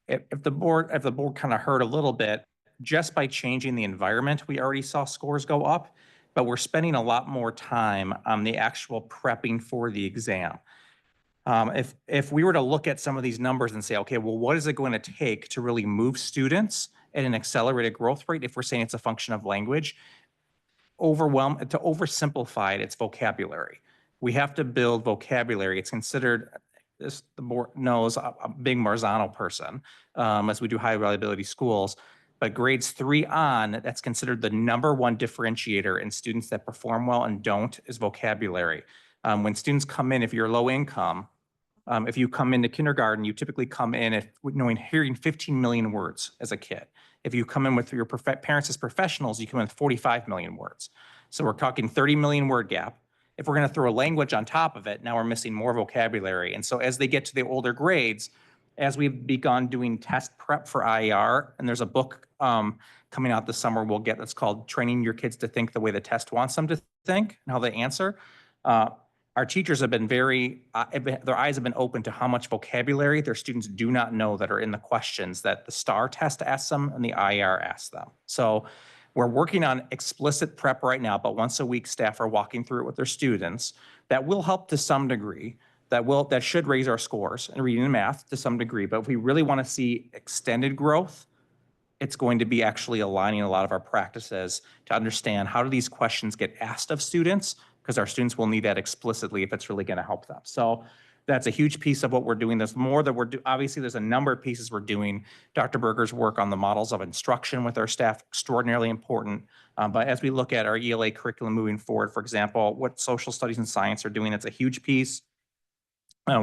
If the board kind of heard a little bit, just by changing the environment, we already saw scores go up, but we're spending a lot more time on the actual prepping for the exam. If we were to look at some of these numbers and say, okay, well, what is it going to take to really move students at an accelerated growth rate if we're saying it's a function of language? To oversimplify it, it's vocabulary. We have to build vocabulary. It's considered, the board knows, a big Marzano person, as we do high reliability schools. But grades 3 on, that's considered the #1 differentiator in students that perform well and don't, is vocabulary. When students come in, if you're low income, if you come into kindergarten, you typically come in hearing 15 million words as a kid. If you come in with your parents as professionals, you come in with 45 million words. So we're talking 30 million word gap. If we're going to throw a language on top of it, now we're missing more vocabulary. And so as they get to the older grades, as we've begun doing test prep for IER, and there's a book coming out this summer that's called Training Your Kids to Think the Way the Test Wants Them to Think and How They Answer. Our teachers have been their eyes have been open to how much vocabulary their students do not know that are in the questions that the STAR test asks them and the IER asks them. So we're working on explicit prep right now, but once a week staff are walking through it with their students. That will help to some degree. That should raise our scores in reading and math to some degree. But if we really want to see extended growth, it's going to be actually aligning a lot of our practices to understand how do these questions get asked of students, because our students will need that explicitly if it's really going to help them. So that's a huge piece of what we're doing. There's more that we're doing. Obviously, there's a number of pieces we're doing. Dr. Berger's work on the models of instruction with our staff, extraordinarily important. But as we look at our ELA curriculum moving forward, for example, what social studies and science are doing, it's a huge piece.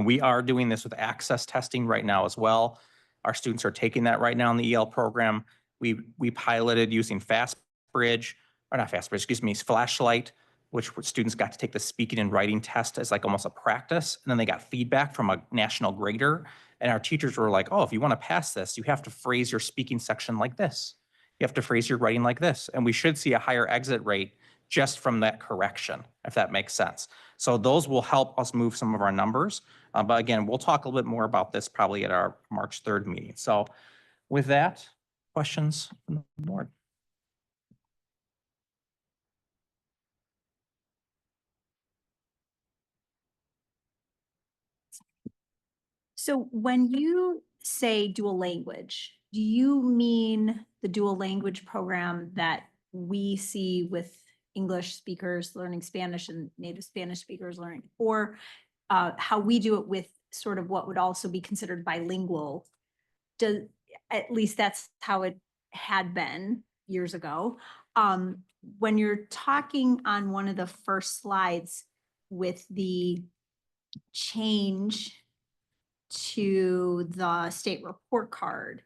We are doing this with access testing right now as well. Our students are taking that right now in the EL program. We piloted using Flashlight, which students got to take the speaking and writing test as like almost a practice. And then they got feedback from a national grader. And our teachers were like, oh, if you want to pass this, you have to phrase your speaking section like this. You have to phrase your writing like this. And we should see a higher exit rate just from that correction, if that makes sense. So those will help us move some of our numbers. But again, we'll talk a little bit more about this probably at our March 3rd meeting. So with that, questions from the board? So when you say dual language, do you mean the dual language program that we see with English speakers learning Spanish and native Spanish speakers learning, or how we do it with sort of what would also be considered bilingual? At least that's how it had been years ago. When you're talking on one of the first slides with the change to the state report card,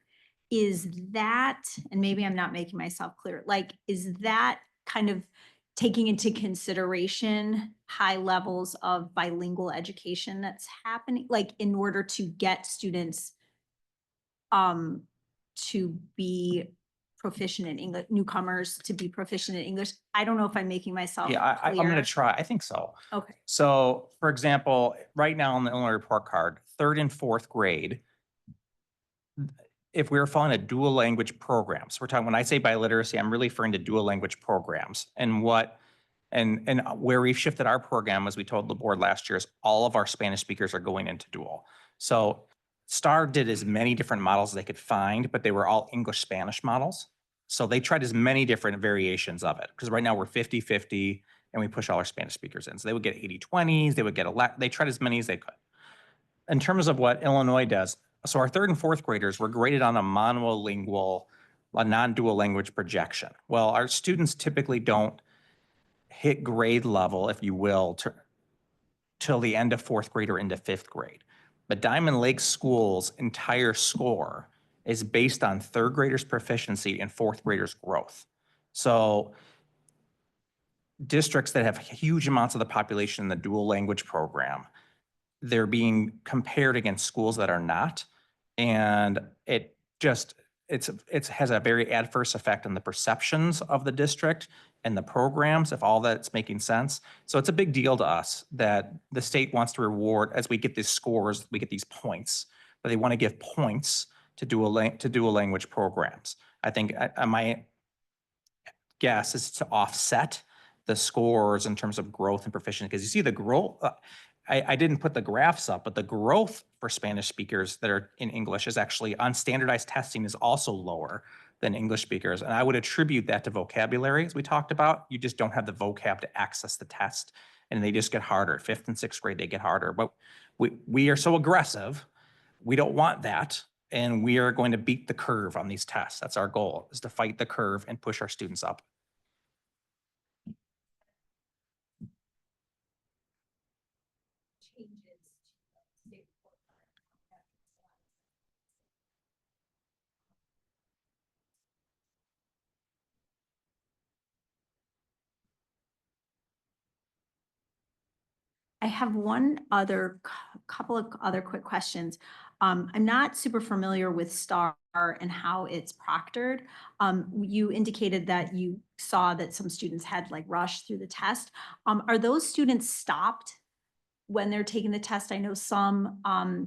is that, and maybe I'm not making myself clear, like, is that kind of taking into consideration high levels of bilingual education that's happening, like in order to get students to be proficient in English, newcomers to be proficient in English? I don't know if I'm making myself Yeah, I'm going to clear. try. I think so. Okay. So for example, right now on the Illinois report card, 3rd and 4th grade, if we were following a dual language program, so we're talking, when I say biliteracy, I'm really referring to dual language programs. And where we've shifted our program, as we told the board last year, is all of our Spanish speakers are going into dual. So STAR did as many different models as they could find, but they were all English-Spanish models. So they tried as many different variations of it, because right now we're 50-50 and we push all our Spanish speakers in. So they would get 80-20s, they tried as many as they could. In terms of what Illinois does, so our 3rd and 4th graders were graded on a monolingual, a non-dual language projection. Well, our students typically don't hit grade level, if you will, till the end of 4th grade or into 5th grade. But Diamond Lake School's entire score is based on 3rd graders' proficiency and 4th graders' growth. So districts that have huge amounts of the population in the dual language program, they're being compared against schools that are not. And it just, it's has a very adverse effect on the perceptions of the district and the programs, if all that's making sense. So it's a big deal to us that the state wants to reward, as we get these scores, we get these points, but they want to give points to dual language programs. I think my guess is to offset the scores in terms of growth and proficiency, because you see the growth. I didn't put the graphs up, but the growth for Spanish speakers that are in English is actually on standardized testing is also lower than English speakers. And I would attribute that to vocabulary, as we talked about. You just don't have the vocab to access the test, and they just get harder. 5th and 6th grade, they get harder. But we are so aggressive. We don't want that. And we are going to beat the curve on these tests. That's our goal, is to fight the curve and push our students up. I have one other, couple of other quick questions. I'm not super familiar with STAR and how it's proctored. You indicated that you saw that some students had like rushed through the test. Are those students stopped when they're taking the test? I know some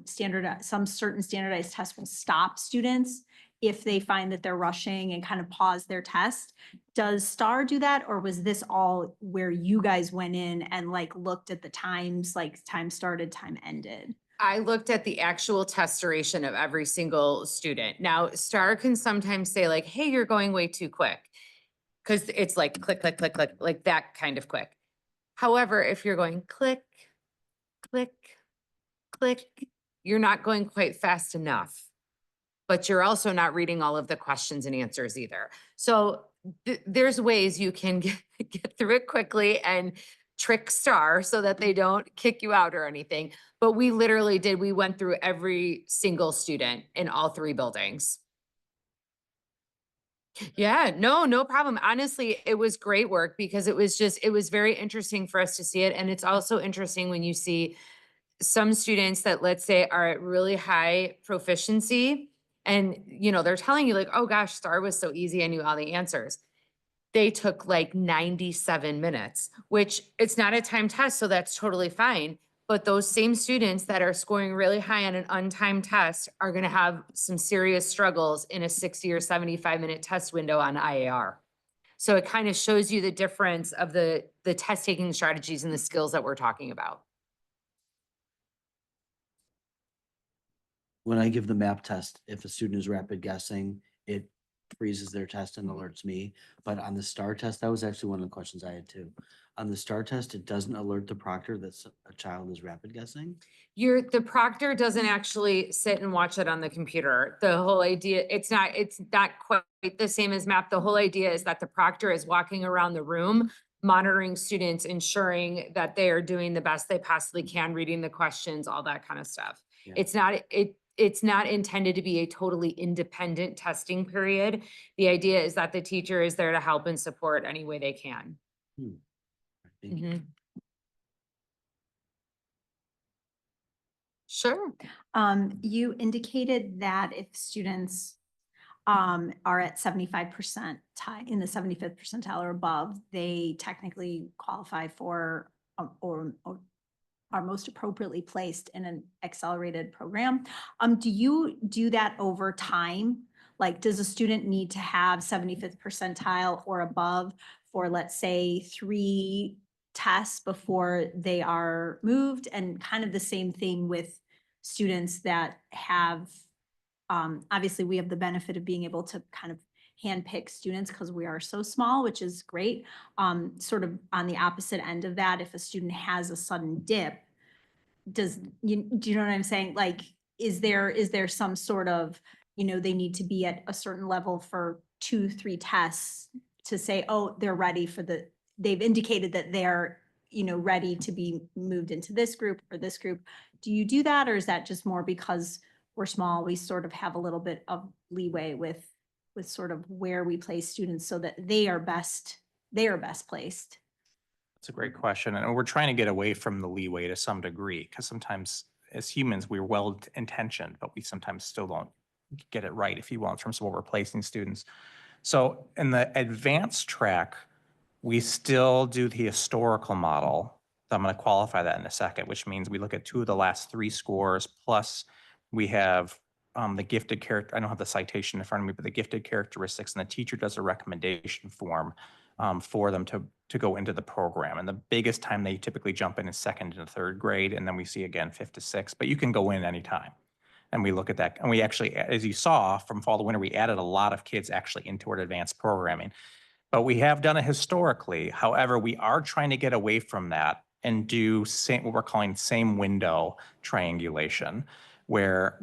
some certain standardized tests will stop students if they find that they're rushing and kind of pause their test. Does STAR do that, or was this all where you guys went in and like looked at the times, like time started, time ended? I looked at the actual test duration of every single student. Now, STAR can sometimes say like, hey, you're going way too quick. Because it's like click, click, click, click, like that kind of quick. However, if you're going click, click, click, you're not going quite fast enough. But you're also not reading all of the questions and answers either. So there's ways you can get through it quickly and trick STAR so that they don't kick you out or anything. But we literally did, we went through every single student in all 3 buildings. Yeah, no problem. Honestly, it was great work because it was very interesting for us to see it. And it's also interesting when you see some students that, let's say, are at really high proficiency and, they're telling you like, oh gosh, STAR was so easy. I knew all the answers. They took like 97 minutes, which it's not a time test. So that's totally fine. But those same students that are scoring really high on an untimed test are going to have some serious struggles in a 60 or 75-minute test window on IAR. So it kind of shows you the difference of the test taking strategies and the skills that we're talking about. When I give the map test, if a student is rapid guessing, it freezes their test and alerts me. But on the STAR test, that was actually one of the questions I had too. On the STAR test, it doesn't alert the proctor that a child is rapid guessing. The proctor doesn't actually sit and watch it on the computer. The whole idea, it's not quite the same as MAP. The whole idea is that the proctor is walking around the room, monitoring students, ensuring that they are doing the best they possibly can, reading the questions, all that kind of stuff. Yeah. It's not intended to be a totally independent testing period. The idea is that the teacher is there to help and support any way they can. Thank you. Sure. You indicated that if students are at 75% in the 75th percentile or above, they technically qualify for or are most appropriately placed in an accelerated program. Do you do that over time? Like, does a student need to have 75th percentile or above for, let's say, 3 tests before they are moved? And kind of the same thing with students that have, obviously we have the benefit of being able to kind of handpick students because we are so small, which is great. Sort of on the opposite end of that, if a student has a sudden dip, do you know what I'm saying? Like, is there some sort of, they need to be at a certain level for 2-3 tests to say, oh, they're ready for they've indicated that they're, ready to be moved into this group or this group. Do you do that? Or is that just more because we're small, we sort of have a little bit of leeway with sort of where we place students so that they are best placed? It's a great question. And we're trying to get away from the leeway to some degree, because sometimes as humans, we're well intentioned, but we sometimes still don't get it right, if you will, in terms of what we're placing students. So in the advanced track, we still do the historical model. So I'm going to qualify that in a second, which means we look at 2 of the last 3 scores, plus we have the gifted character. I don't have the citation in front of me, but the gifted characteristics, and the teacher does a recommendation form for them to go into the program. And the biggest time they typically jump in is 2nd and 3rd grade, and then we see again 5th to 6th, but you can go in anytime. And we look at that, and we actually, as you saw from fall to winter, we added a lot of kids actually into our advanced programming. But we have done it historically. However, we are trying to get away from that and do what we're calling same window triangulation, where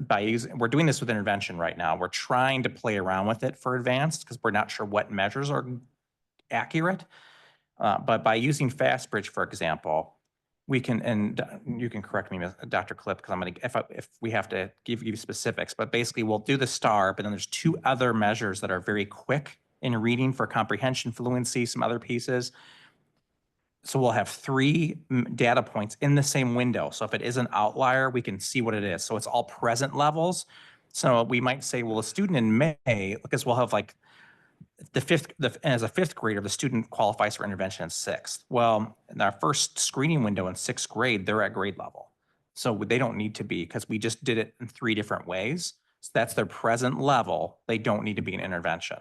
we're doing this with intervention right now. We're trying to play around with it for advanced because we're not sure what measures are accurate. But by using FastBridge, for example, we can, and you can correct me, Dr. Clip, because I'm going to, if we have to give you specifics, but basically we'll do the STAR, but then there's 2 other measures that are very quick in reading for comprehension, fluency, some other pieces. So we'll have 3 data points in the same window. So if it is an outlier, we can see what it is. So it's all present levels. So we might say, well, a student in May, because we'll have like as a 5th grader, the student qualifies for intervention in 6th. Well, in our first screening window in 6th grade, they're at grade level. So they don't need to be, because we just did it in 3 different ways. So that's their present level. They don't need to be in intervention.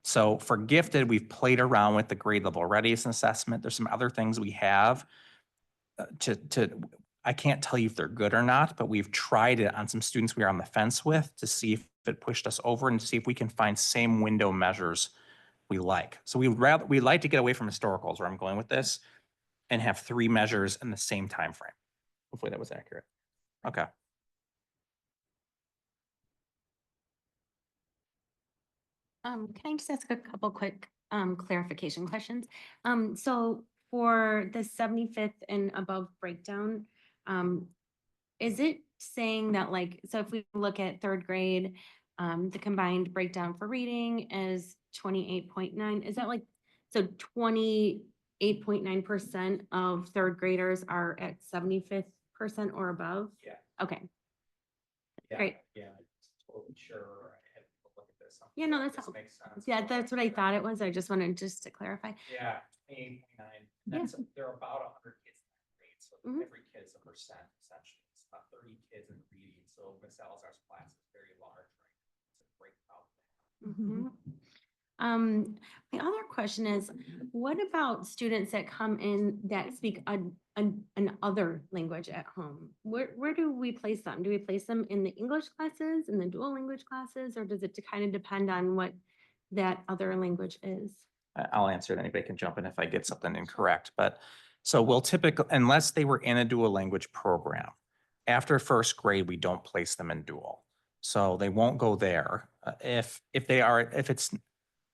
So for gifted, we've played around with the grade level readiness assessment. There's some other things we have I can't tell you if they're good or not, but we've tried it on some students we are on the fence with to see if it pushed us over and to see if we can find same window measures we like. So we like to get away from historicals, where I'm going with this, and have 3 measures in the same time frame. Hopefully that was accurate. Okay. Can I just ask a couple quick clarification questions? So for the 75th and above breakdown, is it saying that, like, so if we look at 3rd grade, the combined breakdown for reading is 28.9, is that like, so 28.9% of 3rd graders are at 75th percent or above? Yeah. Okay. Great. Yeah, totally sure. I had to look at this. Yeah, no, that's helpful. Makes sense. Yeah, that's what I thought it was. I just wanted just to clarify. Yeah, 28.9. Yeah. There are about 100 kids in that grade, so Mhm. every kid's a percent essentially. It's about 30 kids in reading, so Miss Salazar's class is very large, right? It's a great problem. Mhm. My other question is, what about students that come in that speak an other language at home? Where do we place them? Do we place them in the English classes, in the dual language classes, or does it kind of depend on what that other language is? I'll answer it. Anybody can jump in if I get something incorrect, but so we'll typically, unless they were in a dual language program, after 1st grade, we don't place them in dual. So they won't go there. If it's,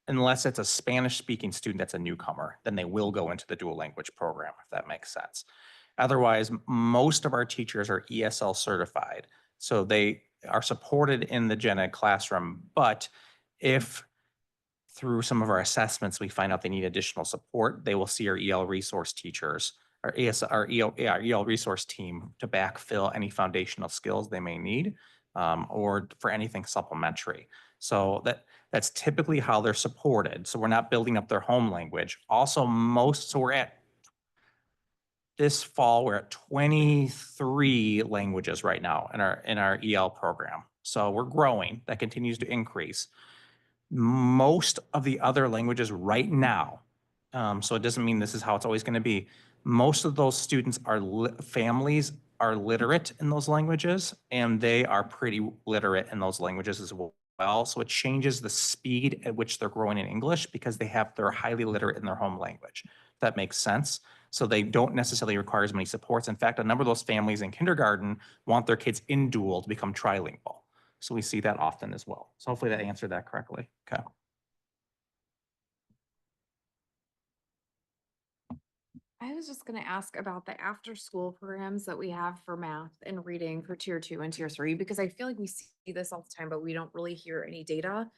unless it's a Spanish speaking student that's a newcomer, then they will go into the dual language program, if that makes sense. Otherwise, most of our teachers are ESL certified, so they are supported in the gen ed classroom. But if through some of our assessments, we find out they need additional support, they will see our EL resource teachers, our EL resource team to backfill any foundational skills they may need, or for anything supplementary. So that's typically how they're supported. So we're not building up their home language. Also, so we're at this fall, we're at 23 languages right now in our EL program. So we're growing. That continues to increase. Most of the other languages right now, so it doesn't mean this is how it's always going to be. Most of those students families are literate in those languages, and they are pretty literate in those languages as well. So it changes the speed at which they're growing in English because they're highly literate in their home language. If that makes sense. So they don't necessarily require as many supports. In fact, a number of those families in kindergarten want their kids in dual to become trilingual. So we see that often as well. So hopefully that answered that correctly. Okay. I was just gonna ask about the after-school programs that we have for math and reading for tier 2 and tier 3, because I feel like we see this all the time, but we don't really hear any data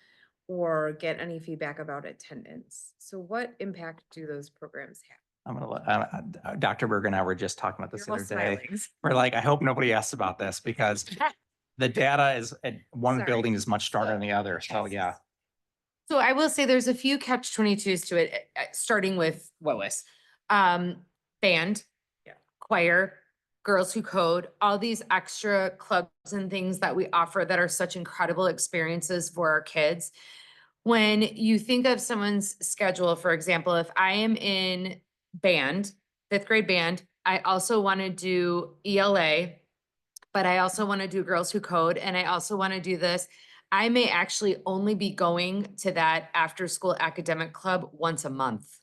or get any feedback about attendance. So what impact do those programs have? I'm gonna let Dr. Berger and I were just talking about this the You're other all day. smiling. We're like, I hope nobody asks about this because the data is, one Sorry. building is much stronger than the other. So, Yes. yeah. So I will say there's a few catch-22s to it, starting with WOS. Band, choir, Girls Who Code, all these extra clubs and things that we offer that are such incredible experiences for our kids. When you think of someone's schedule, for example, if I am in band, fifth grade band, I also want to do ELA, but I also want to do Girls Who Code, and I also want to do this. I may actually only be going to that after-school academic club once a month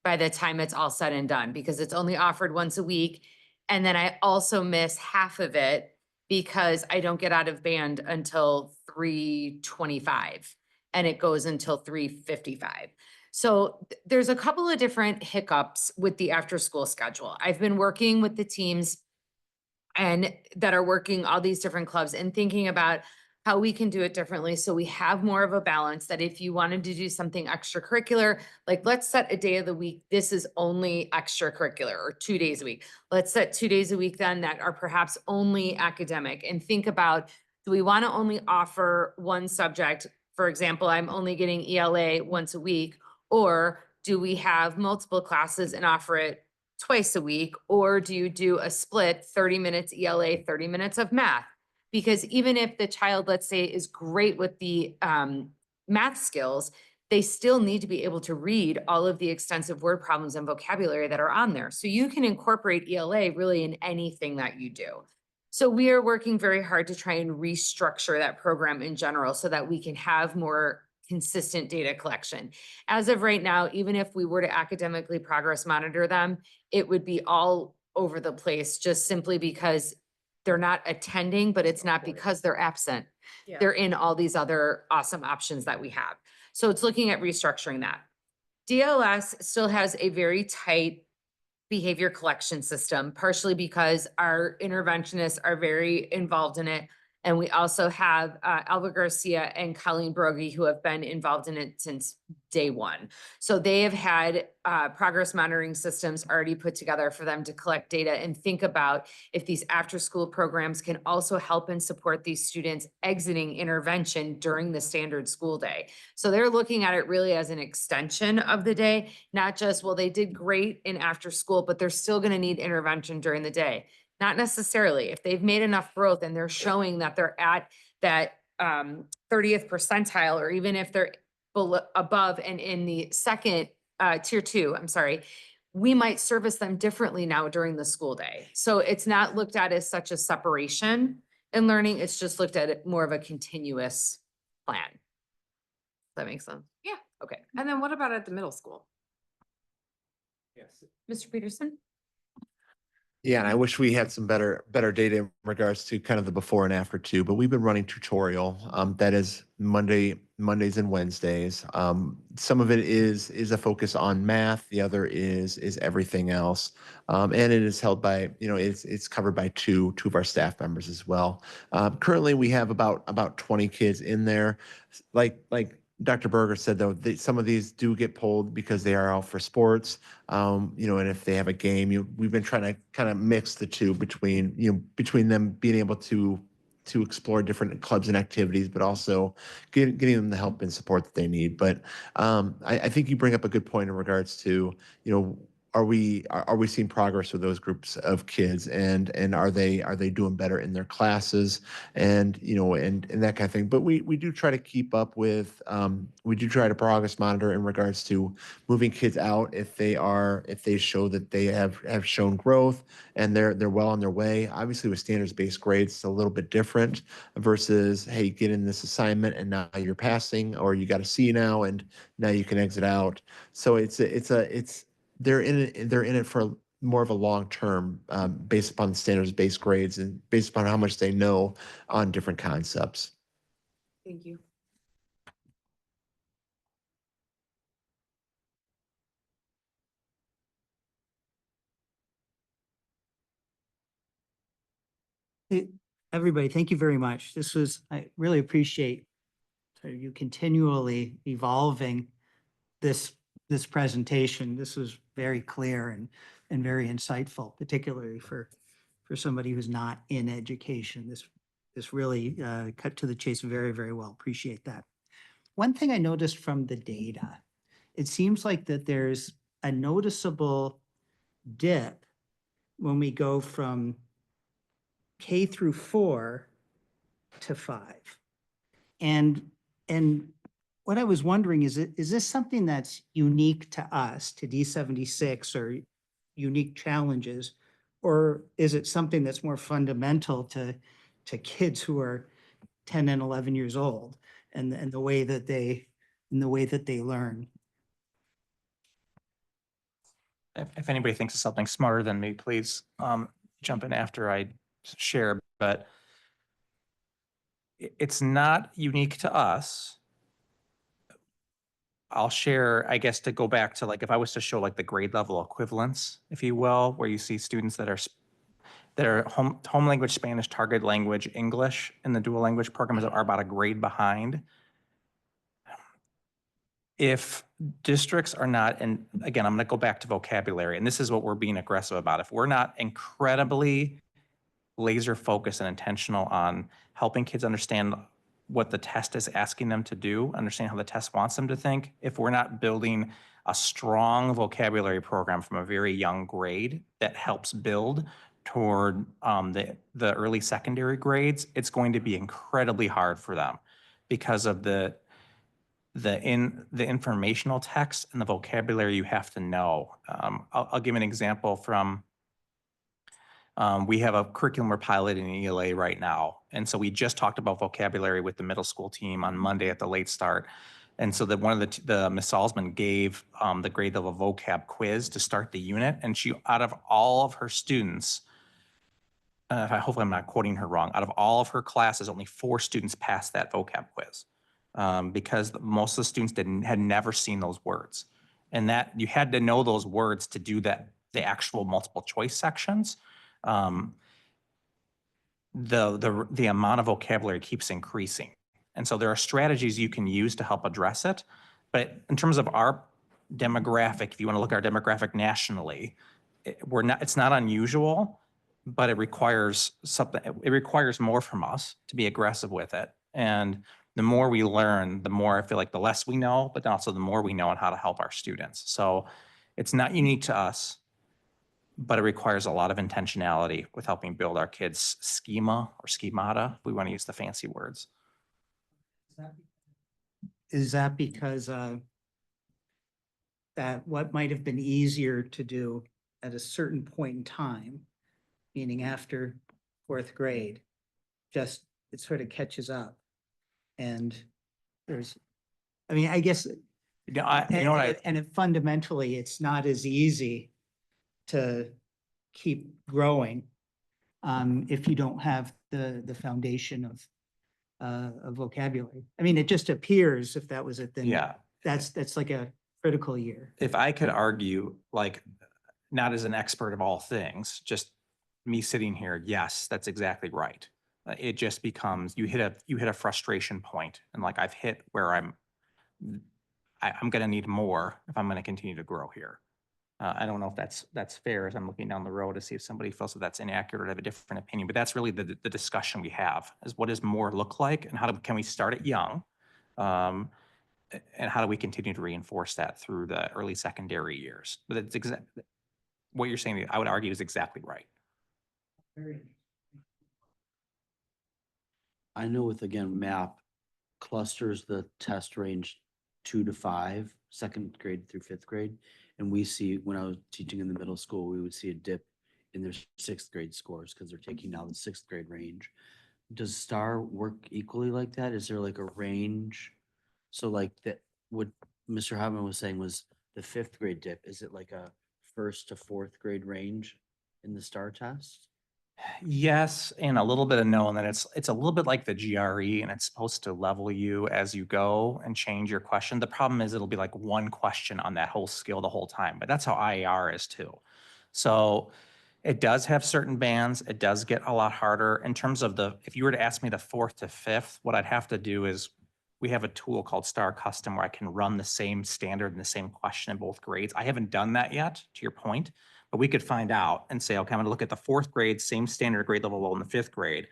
by the time it's all said and done, because it's only offered once a week. And then I also miss half of it because I don't get out of band until 3:25 and it goes until 3:55. So there's a couple of different hiccups with the after-school schedule. I've been working with the teams and that are working all these different clubs and thinking about how we can do it differently. So we have more of a balance that if you wanted to do something extracurricular, like let's set a day of the week, this is only extracurricular, or 2 days a week. Let's set 2 days a week then that are perhaps only academic, and think about, do we want to only offer one subject? For example, I'm only getting ELA once a week, or do we have multiple classes and offer it twice a week? Or do you do a split 30 minutes ELA, 30 minutes of math? Because even if the child, let's say, is great with the math skills, they still need to be able to read all of the extensive word problems and vocabulary that are on there. So you can incorporate ELA really in anything that you do. So we are working very hard to try and restructure that program in general so that we can have more consistent data collection. As of right now, even if we were to academically progress monitor them, it would be all over the place, just simply because they're not attending, but it's not because they're absent. Yeah. They're in all these other awesome options that we have. So it's looking at restructuring that. DLS still has a very tight behavior collection system, partially because our interventionists are very involved in it. And we also have Alva Garcia and Colleen Brogy, who have been involved in it since day one. So they have had progress monitoring systems already put together for them to collect data and think about if these after-school programs can also help and support these students exiting intervention during the standard school day. So they're looking at it really as an extension of the day, not just, well, they did great in after school, but they're still going to need intervention during the day. Not necessarily. If they've made enough growth and they're showing that they're at that 30th percentile, or even if they're above and in the second tier 2, I'm sorry, we might service them differently now during the school day. So it's not looked at as such a separation in learning. It's just looked at it more of a continuous plan. Does that make sense? Yeah. Okay. And then what about at the middle school? Yes. Mr. Peterson? Yeah, and I wish we had some better data in regards to kind of the before and after too, but we've been running tutorial. That is Mondays and Wednesdays. Some of it is a focus on math. The other is everything else. And it is held by, it's covered by two of our staff members as well. Currently we have about 20 kids in there. Like Dr. Berger said, though, some of these do get pulled because they are out for sports, and if they have a game, we've been trying to kind of mix the two between them being able to explore different clubs and activities, but also getting them the help and support that they need. But I think you bring up a good point in regards to, are we seeing progress with those groups of kids, and are they doing better in their classes, and and that kind of thing. But we do try to keep up with, we do try to progress monitor in regards to moving kids out if they show that they have shown growth and they're well on their way. Obviously with standards-based grades, it's a little bit different versus, hey, get in this assignment and now you're passing, or you got a C now and now you can exit out. So they're in it for more of a long term, based upon standards-based grades and based upon how much they know on different concepts. Thank you. Hey, everybody, thank you very much. I really appreciate sort of you continually evolving this presentation. This was very clear and very insightful, particularly for somebody who's not in education. This Just really cut to the chase very, very well. Appreciate that. One thing I noticed from the data, it seems like that there's a noticeable dip when we go from K through 4 to 5. And what I was wondering is this something that's unique to us, to D76, or unique challenges? Or is it something that's more fundamental to kids who are 10 and 11 years old and the way that they learn? If anybody thinks of something smarter than me, please jump in after I share, but it's not unique to us. I'll share, I guess, to go back to like, if I was to show like the grade level equivalence, if you will, where you see students that are home language Spanish, target language English in the dual language program are about a grade behind. If districts are not, and again, I'm going to go back to vocabulary, and this is what we're being aggressive about. If we're not incredibly laser focused and intentional on helping kids understand what the test is asking them to do, understand how the test wants them to think, if we're not building a strong vocabulary program from a very young grade that helps build toward the early secondary grades, it's going to be incredibly hard for them because of the informational text and the vocabulary you have to know. I'll give an example from, we have a curriculum we're piloting in ELA right now. And so we just talked about vocabulary with the middle school team on Monday at the late start. And so that one of the Ms. Salzman gave the grade level vocab quiz to start the unit. And she, out of all of her students, hopefully I'm not quoting her wrong, out of all of her classes, only 4 students passed that vocab quiz. Because most of the students had never seen those words, and that you had to know those words to do that, the actual multiple choice sections. The amount of vocabulary keeps increasing, and so there are strategies you can use to help address it. But in terms of our demographic, if you want to look at our demographic nationally, it's not unusual, but it requires something. It requires more from us to be aggressive with it, and the more we learn, the more I feel like the less we know, but also the more we know on how to help our students. So it's not unique to us, but it requires a lot of intentionality with helping build our kids' schema or schemata, if we want to use the fancy words. Is that because that what might have been easier to do at a certain point in time, meaning after 4th grade, just it sort of catches up? And there's, I mean, I guess, fundamentally, it's not as easy to keep growing if you don't have the foundation of vocabulary. I mean, it just appears if that was it, then Yeah. that's like a critical year. If I could argue, like, not as an expert of all things, just me sitting here, yes, that's exactly right. It just becomes, you hit a frustration point, and like I've hit where I'm going to need more if I'm going to continue to grow here. I don't know if that's fair as I'm looking down the road to see if somebody feels that that's inaccurate or have a different opinion, but that's really the discussion we have, is what does more look like, and can we start it young? And how do we continue to reinforce that through the early secondary years? But it's what you're saying, I would argue, is exactly right. I know with, again, MAP clusters the test range 2 to 5, 2nd grade through 5th grade. And we see, when I was teaching in the middle school, we would see a dip in their 6th grade scores because they're taking now the 6th grade range. Does STAR work equally like that? Is there like a range? So like that, what Mr. Hoffman was saying was the 5th grade dip, is it like a 1st to 4th grade range in the STAR test? Yes, and a little bit of no, and then it's a little bit like the GRE, and it's supposed to level you as you go and change your question. The problem is it'll be like one question on that whole skill the whole time, but that's how IAR is too. So it does have certain bands. It does get a lot harder in terms of if you were to ask me the 4th to 5th, what I'd have to do is we have a tool called STAR Custom where I can run the same standard and the same question in both grades. I haven't done that yet, to your point. But we could find out and say, okay, I'm going to look at the 4th grade, same standard grade level in the 5th grade.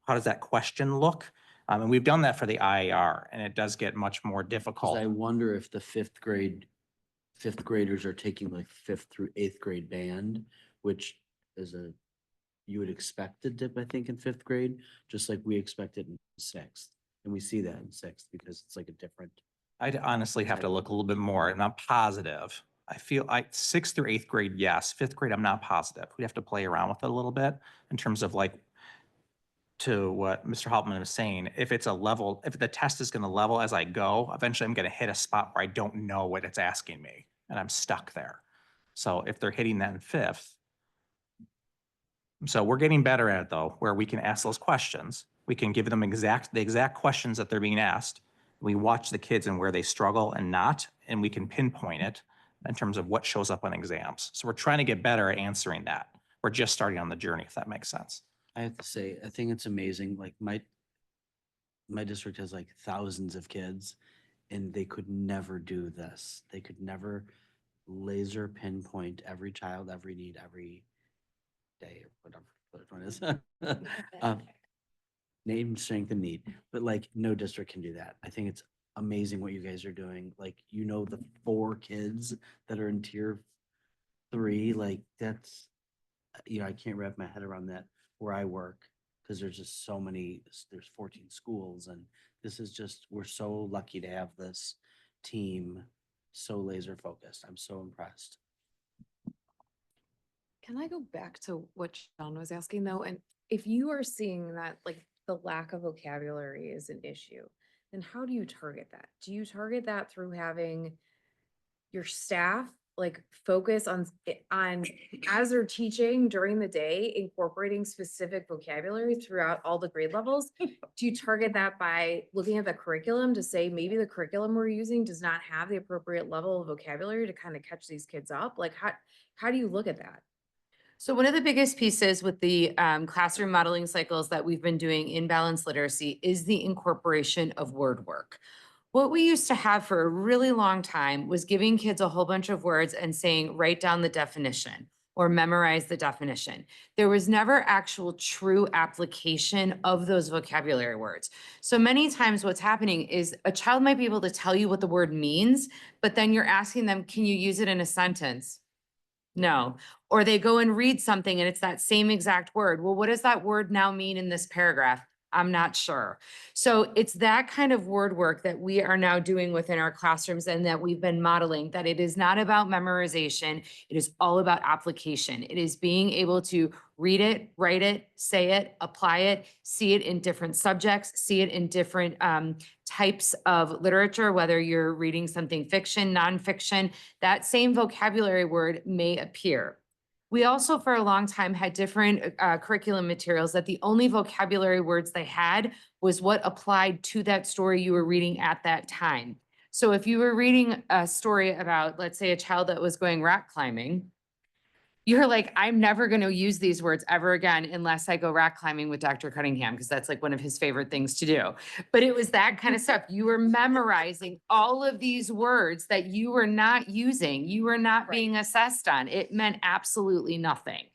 how does that question look? And we've done that for the IAR, and it does get much more 'Cause difficult. I wonder if the fifth graders are taking like fifth through eighth grade band, which is you would expect a dip, I think, in fifth grade, just like we expect it in sixth. And we see that in sixth because it's like a different. I'd honestly have to look a little bit more, and I'm positive. I feel like sixth through eighth grade, yes. Fifth grade, I'm not positive. We have to play around with it a little bit in terms of like, to what Mr. Haltman was saying, if it's a level, if the test is gonna level as I go, eventually I'm gonna hit a spot where I don't know what it's asking me, and I'm stuck there. So if they're hitting that in fifth, so we're getting better at it though, where we can ask those questions. We can give them the exact questions that they're being asked. We watch the kids and where they struggle and not, and we can pinpoint it in terms of what shows up on exams. So we're trying to get better at answering that. We're just starting on the journey, if that makes sense. I have to say, I think it's amazing, like my district has like thousands of kids and they could never do this. They could never laser pinpoint every child, every need, every day or whatever one is. Name, strength, and need, but like no district can do that. I think it's amazing what you guys are doing. Like, the 4 kids that are in tier 3, like that's, I can't wrap my head around that where I work, because there's just so many, there's 14 schools, and this is just, we're so lucky to have this team so laser focused. I'm so impressed. Can I go back to what Sean was asking though? And if you are seeing that like the lack of vocabulary is an issue, then how do you target that? Do you target that through having your staff like focus on as they're teaching during the day, incorporating specific vocabulary throughout all the grade levels? Do you target that by looking at the curriculum to say maybe the curriculum we're using does not have the appropriate level of vocabulary to kind of catch these kids up? Like how do you look at that? So one of the biggest pieces with the classroom modeling cycles that we've been doing in balanced literacy is the incorporation of word work. What we used to have for a really long time was giving kids a whole bunch of words and saying, write down the definition or memorize the definition. There was never actual true application of those vocabulary words. So many times what's happening is a child might be able to tell you what the word means, but then you're asking them, can you use it in a sentence? No. Or they go and read something and it's that same exact word. Well, what does that word now mean in this paragraph? I'm not sure. So it's that kind of word work that we are now doing within our classrooms and that we've been modeling, that it is not about memorization. It is all about application. It is being able to read it, write it, say it, apply it, see it in different subjects, see it in different types of literature, whether you're reading something fiction, nonfiction, that same vocabulary word may appear. We also, for a long time, had different curriculum materials that the only vocabulary words they had was what applied to that story you were reading at that time. So if you were reading a story about, let's say, a child that was going rock climbing, you're like, I'm never going to use these words ever again unless I go rock climbing with Dr. Cunningham, because that's like one of his favorite things to do. But it was that kind of stuff. You were memorizing all of these words that you were not using. You were not being assessed on. It meant absolutely nothing.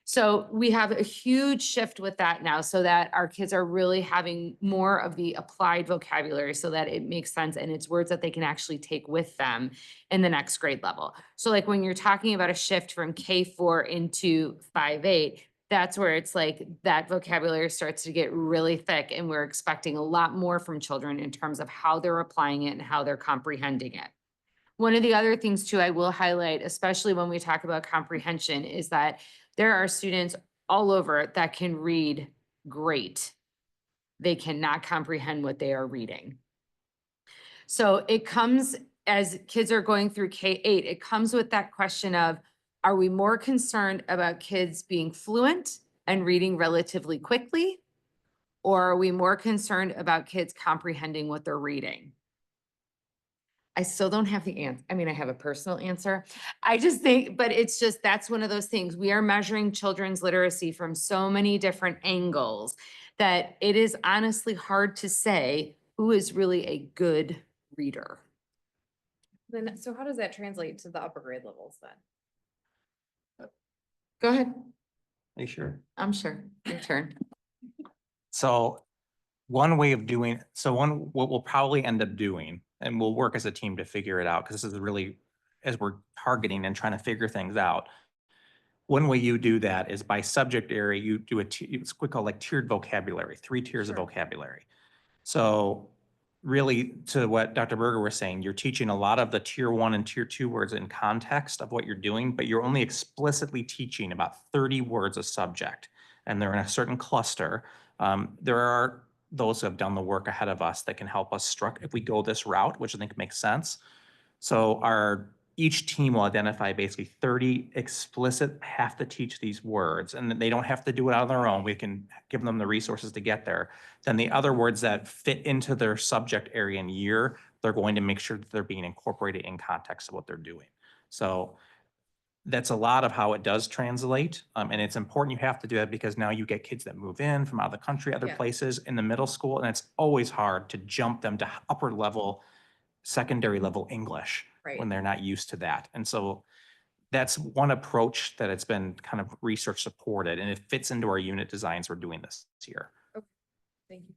So we have a huge shift with that now, so that our kids are really having more of the applied vocabulary so that it makes sense and it's words that they can actually take with them in the next grade level. So like when you're talking about a shift from K4 into 5-8, that's where it's like that vocabulary starts to get really thick and we're expecting a lot more from children in terms of how they're applying it and how they're comprehending it. One of the other things too, I will highlight, especially when we talk about comprehension, is that there are students all over that can read great. They cannot comprehend what they are reading. So it comes as kids are going through K-8, it comes with that question of, are we more concerned about kids being fluent and reading relatively quickly? Or are we more concerned about kids comprehending what they're reading? I still don't have the answer. I mean, I have a personal answer. I just think, but it's just, that's one of those things. We are measuring children's literacy from so many different angles that it is honestly hard to say who is really a good reader. Then, so how does that translate to the upper grade levels then? Go ahead. Are you sure? I'm sure. Your turn. So one way of doing, what we'll probably end up doing, and we'll work as a team to figure it out, because this is really, as we're targeting and trying to figure things out. One way you do that is by subject area, you do it's what we call like tiered vocabulary, 3 tiers of vocabulary. So really, to what Dr. Berger was saying, you're teaching a lot of the tier 1 and tier 2 words in context of what you're doing, but you're only explicitly teaching about 30 words a subject, and they're in a certain cluster. There are those who have done the work ahead of us that can help us if we go this route, which I think makes sense. So each team will identify basically 30 explicit have to teach these words, and they don't have to do it on their own. We can give them the resources to get there. Then the other words that fit into their subject area and year, they're going to make sure that they're being incorporated in context of what they're doing. So that's a lot of how it does translate. And it's important you have to do that because now you get kids that move in from out of the country, other Yeah. places in the middle school, and it's always hard to jump them to upper level, secondary level English when Right. they're not used to that. And so that's one approach that it's been kind of research supported, and it fits into our unit designs we're doing this year. Thank you.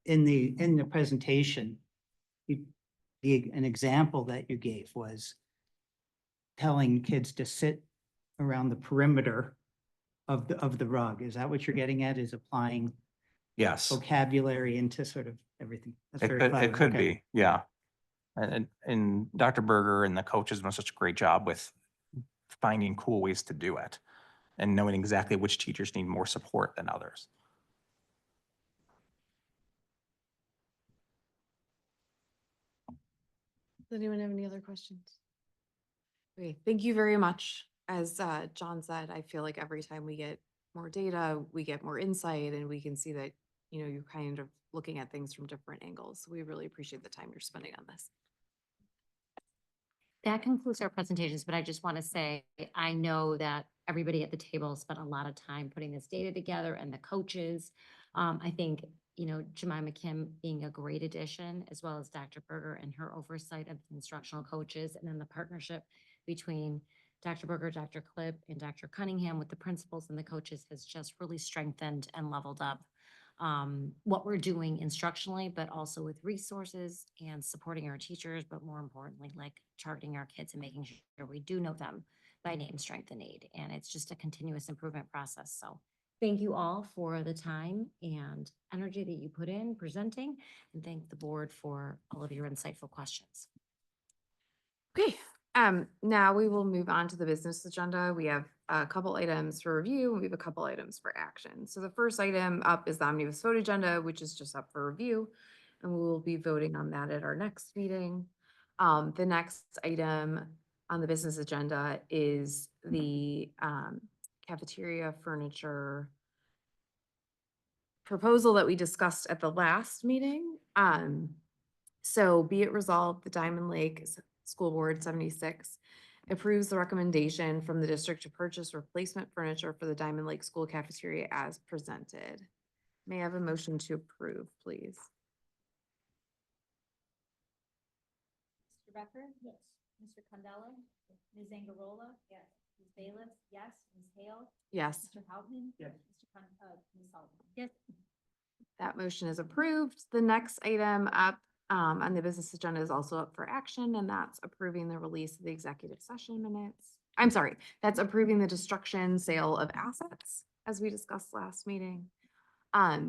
In the presentation, an example that you gave was telling kids to sit around the perimeter of the rug. Is that what you're getting at, is applying Yes, vocabulary into sort of everything? That's very it clever. could Okay. be, yeah. And Dr. Berger and the coaches have done such a great job with finding cool ways to do it and knowing exactly which teachers need more support than others. Does anyone have any other questions? Okay, thank you very much. As John said, I feel like every time we get more data, we get more insight and we can see that, you know, you're kind of looking at things from different angles. So we really appreciate the time you're spending on this. That concludes our presentations, but I just want to say, I know that everybody at the table spent a lot of time putting this data together and the coaches. I think, you know, Jemima Kim being a great addition, as well as Dr. Berger and her oversight of the instructional coaches, and then the partnership between Dr. Berger, Dr. Klipp, and Dr. Cunningham with the principals and the coaches has just really strengthened and leveled up what we're doing instructionally, but also with resources and supporting our teachers, but more importantly, like targeting our kids and making sure we do know them by name, strength, and need. And it's just a continuous improvement process. So thank you all for the time and energy that you put in presenting, and thank the board for all of your insightful questions. Okay, now we will move on to the business agenda. We have a couple items for review, and we have a couple items for action. So the first item up is the omnibus vote agenda, which is just up for review, and we will be voting on that at our next meeting. The next item on the business agenda is the cafeteria furniture proposal that we discussed at the last meeting. So be it resolved, the Diamond Lake School Board 76 approves the recommendation from the district to purchase replacement furniture for the Diamond Lake School cafeteria as presented. May I have a motion to approve, please? Mr. Becker? Yes. Mr. Candela? Ms. Angarola? Yes. Ms. Bailiff? Yes. Ms. Hale? Yes, Mr. Houtman? Yes. Ms. Sullivan? Yes. that motion is approved. The next item up on the business agenda is also up for action, and that's approving the release of the executive session minutes. I'm sorry, that's approving the destruction sale of assets, as we discussed last meeting.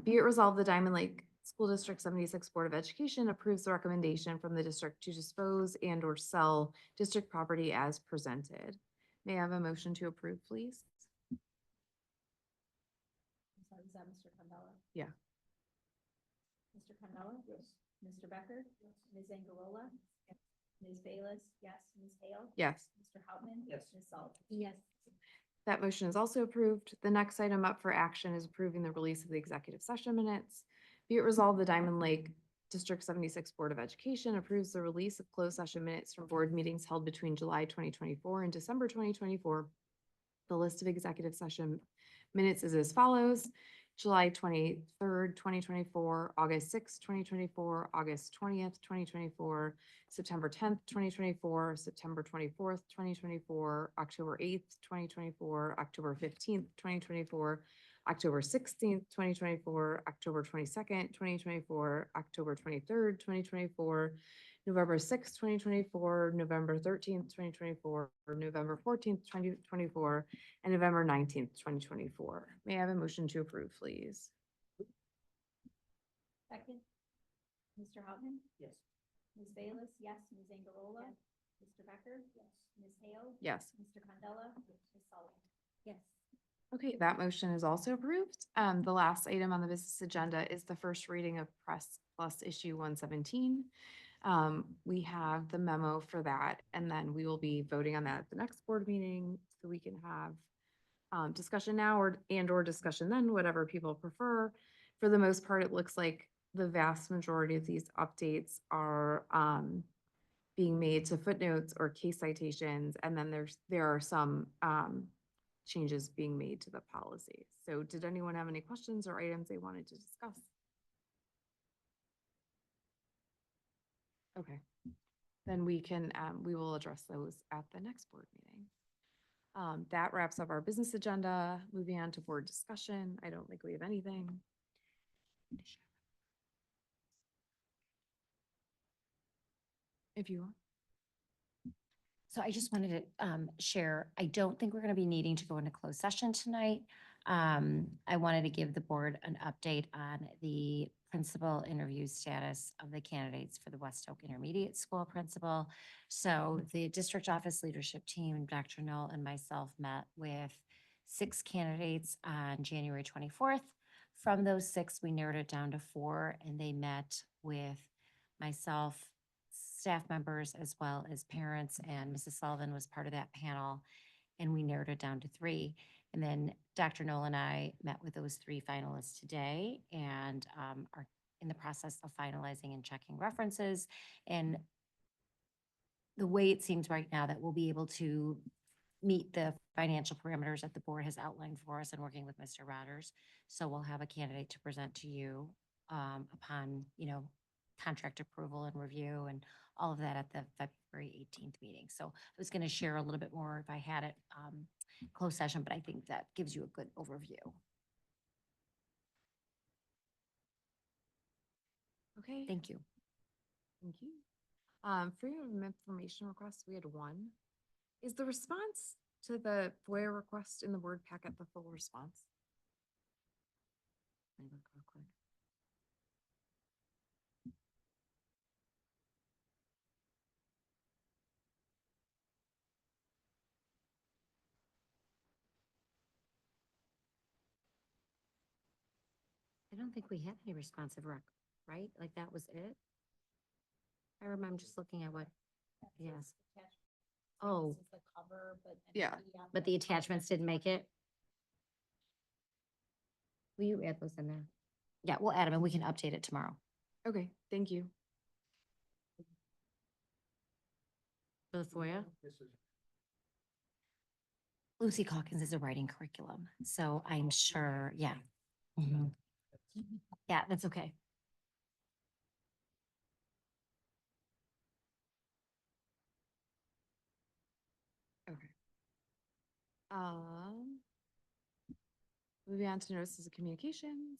Be it resolved, the Diamond Lake School District 76 Board of Education approves the recommendation from the district to dispose and or sell district property as presented. May I have a motion to approve, please? I'm sorry, is that Mr. Candela? Yeah. Mr. Candela? Yes. Mr. Becker? Yes. Ms. Angarola? Yes. Ms. Bayless? Yes. Ms. Hale? Yes. Mr. Houtman? Yes. Ms. Sullivan? Yes. That motion is also approved. The next item up for action is approving the release of the executive session minutes. Be it resolved, the Diamond Lake District 76 Board of Education approves the release of closed session minutes from board meetings held between July 2024 and December 2024. The list of executive session minutes is as follows: July 23rd, 2024, August 6th, 2024, August 20th, 2024, September 10th, 2024, September 24th, 2024, October 8th, 2024, October 15th, 2024, October 16th, 2024, October 22nd, 2024, October 23rd, 2024, November 6th, 2024, November 13th, 2024, November 14th, 2024, and November 19th, 2024. May I have a motion to approve, please? Second. Mr. Houtman? Yes. Ms. Bayless? Yes. Ms. Angarola? Mr. Becker? Yes. Ms. Hale? Yes. Mr. Candela? Ms. Sullivan? Yes. Okay, that motion is also approved. The last item on the business agenda is the first reading of Press Plus Issue 117. We have the memo for that, and then we will be voting on that at the next board meeting, so we can have discussion now or discussion then, whatever people prefer. For the most part, it looks like the vast majority of these updates are being made to footnotes or case citations, and then there are some changes being made to the policy. So did anyone have any questions or items they wanted to discuss? Okay, then we will address those at the next board meeting. That wraps up our business agenda. Moving on to board discussion. I don't think we have anything. If you want. So I just wanted to share, I don't think we're going to be needing to go into closed session tonight. I wanted to give the board an update on the principal interview status of the candidates for the West Oak Intermediate School principal. So the district office leadership team, Dr. Knoll and myself met with 6 candidates on January 24th. From those 6, we narrowed it down to 4, and they met with myself, staff members, as well as parents, and Mrs. Sullivan was part of that panel, and we narrowed it down to 3. And then Dr. Knoll and I met with those 3 finalists today and are in the process of finalizing and checking references. And the way it seems right now that we'll be able to meet the financial parameters that the board has outlined for us and working with Mr. Rodders. So we'll have a candidate to present to you upon, contract approval and review and all of that at the February 18th meeting. So I was going to share a little bit more if I had it closed session, but I think that gives you a good overview. Okay. Thank you. Thank you. Freedom of information request, we had 1. Is the response to the FOIA request in the board packet the full response? Let me look real quick. I don't think we had any responsive rec, right? Like that was it? I remember just looking at what, yes. Oh, Yeah. but the attachments didn't make it? Will you add those in there? Yeah, we'll add them and we can update it tomorrow. Okay, thank you. For the FOIA? Lucy Calkins is a writing curriculum, so I'm sure, yeah. Mhm. Yeah, that's okay. Okay. Moving on to notices of communications.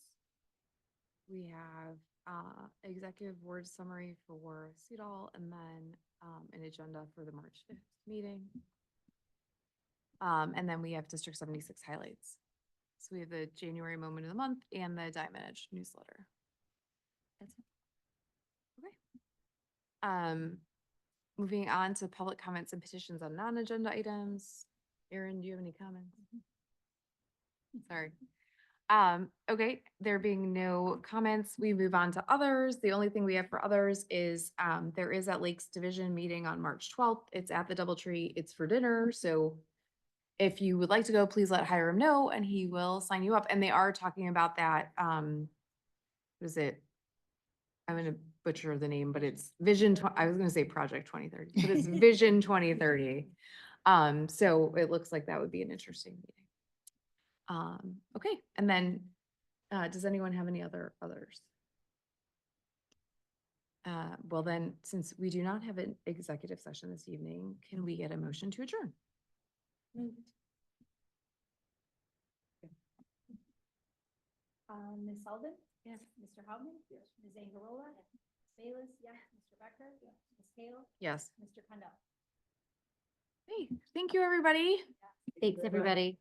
We have executive board summary for CEDAL and then an agenda for the March 5th meeting. And then we have District 76 highlights. So we have the January moment of the month and the Diamond Edge newsletter. That's it. Okay. Moving on to public comments and petitions on non-agenda items. Erin, do you have any comments? Sorry. Okay, there being no comments, we move on to others. The only thing we have for others is there is that Lakes Division meeting on March 12th. It's at the DoubleTree. It's for dinner. So if you would like to go, please let Hiram know and he will sign you up. And they are talking about that. What is it? I'm gonna butcher the name, but it's Vision. I was gonna say Project 2030, but it's Vision 2030. So it looks like that would be an interesting meeting. Okay, and then does anyone have any others? Well then, since we do not have an executive session this evening, can we get a motion to adjourn? Ms. Sullivan? Yes. Mr. Howman? Yes. Ms. Angarola? Yes. Ms. Bayless? Yes. Mr. Becker? Yes. Ms. Kale? Yes. Mr. Condell? Hey, thank you, everybody. Thanks, everybody.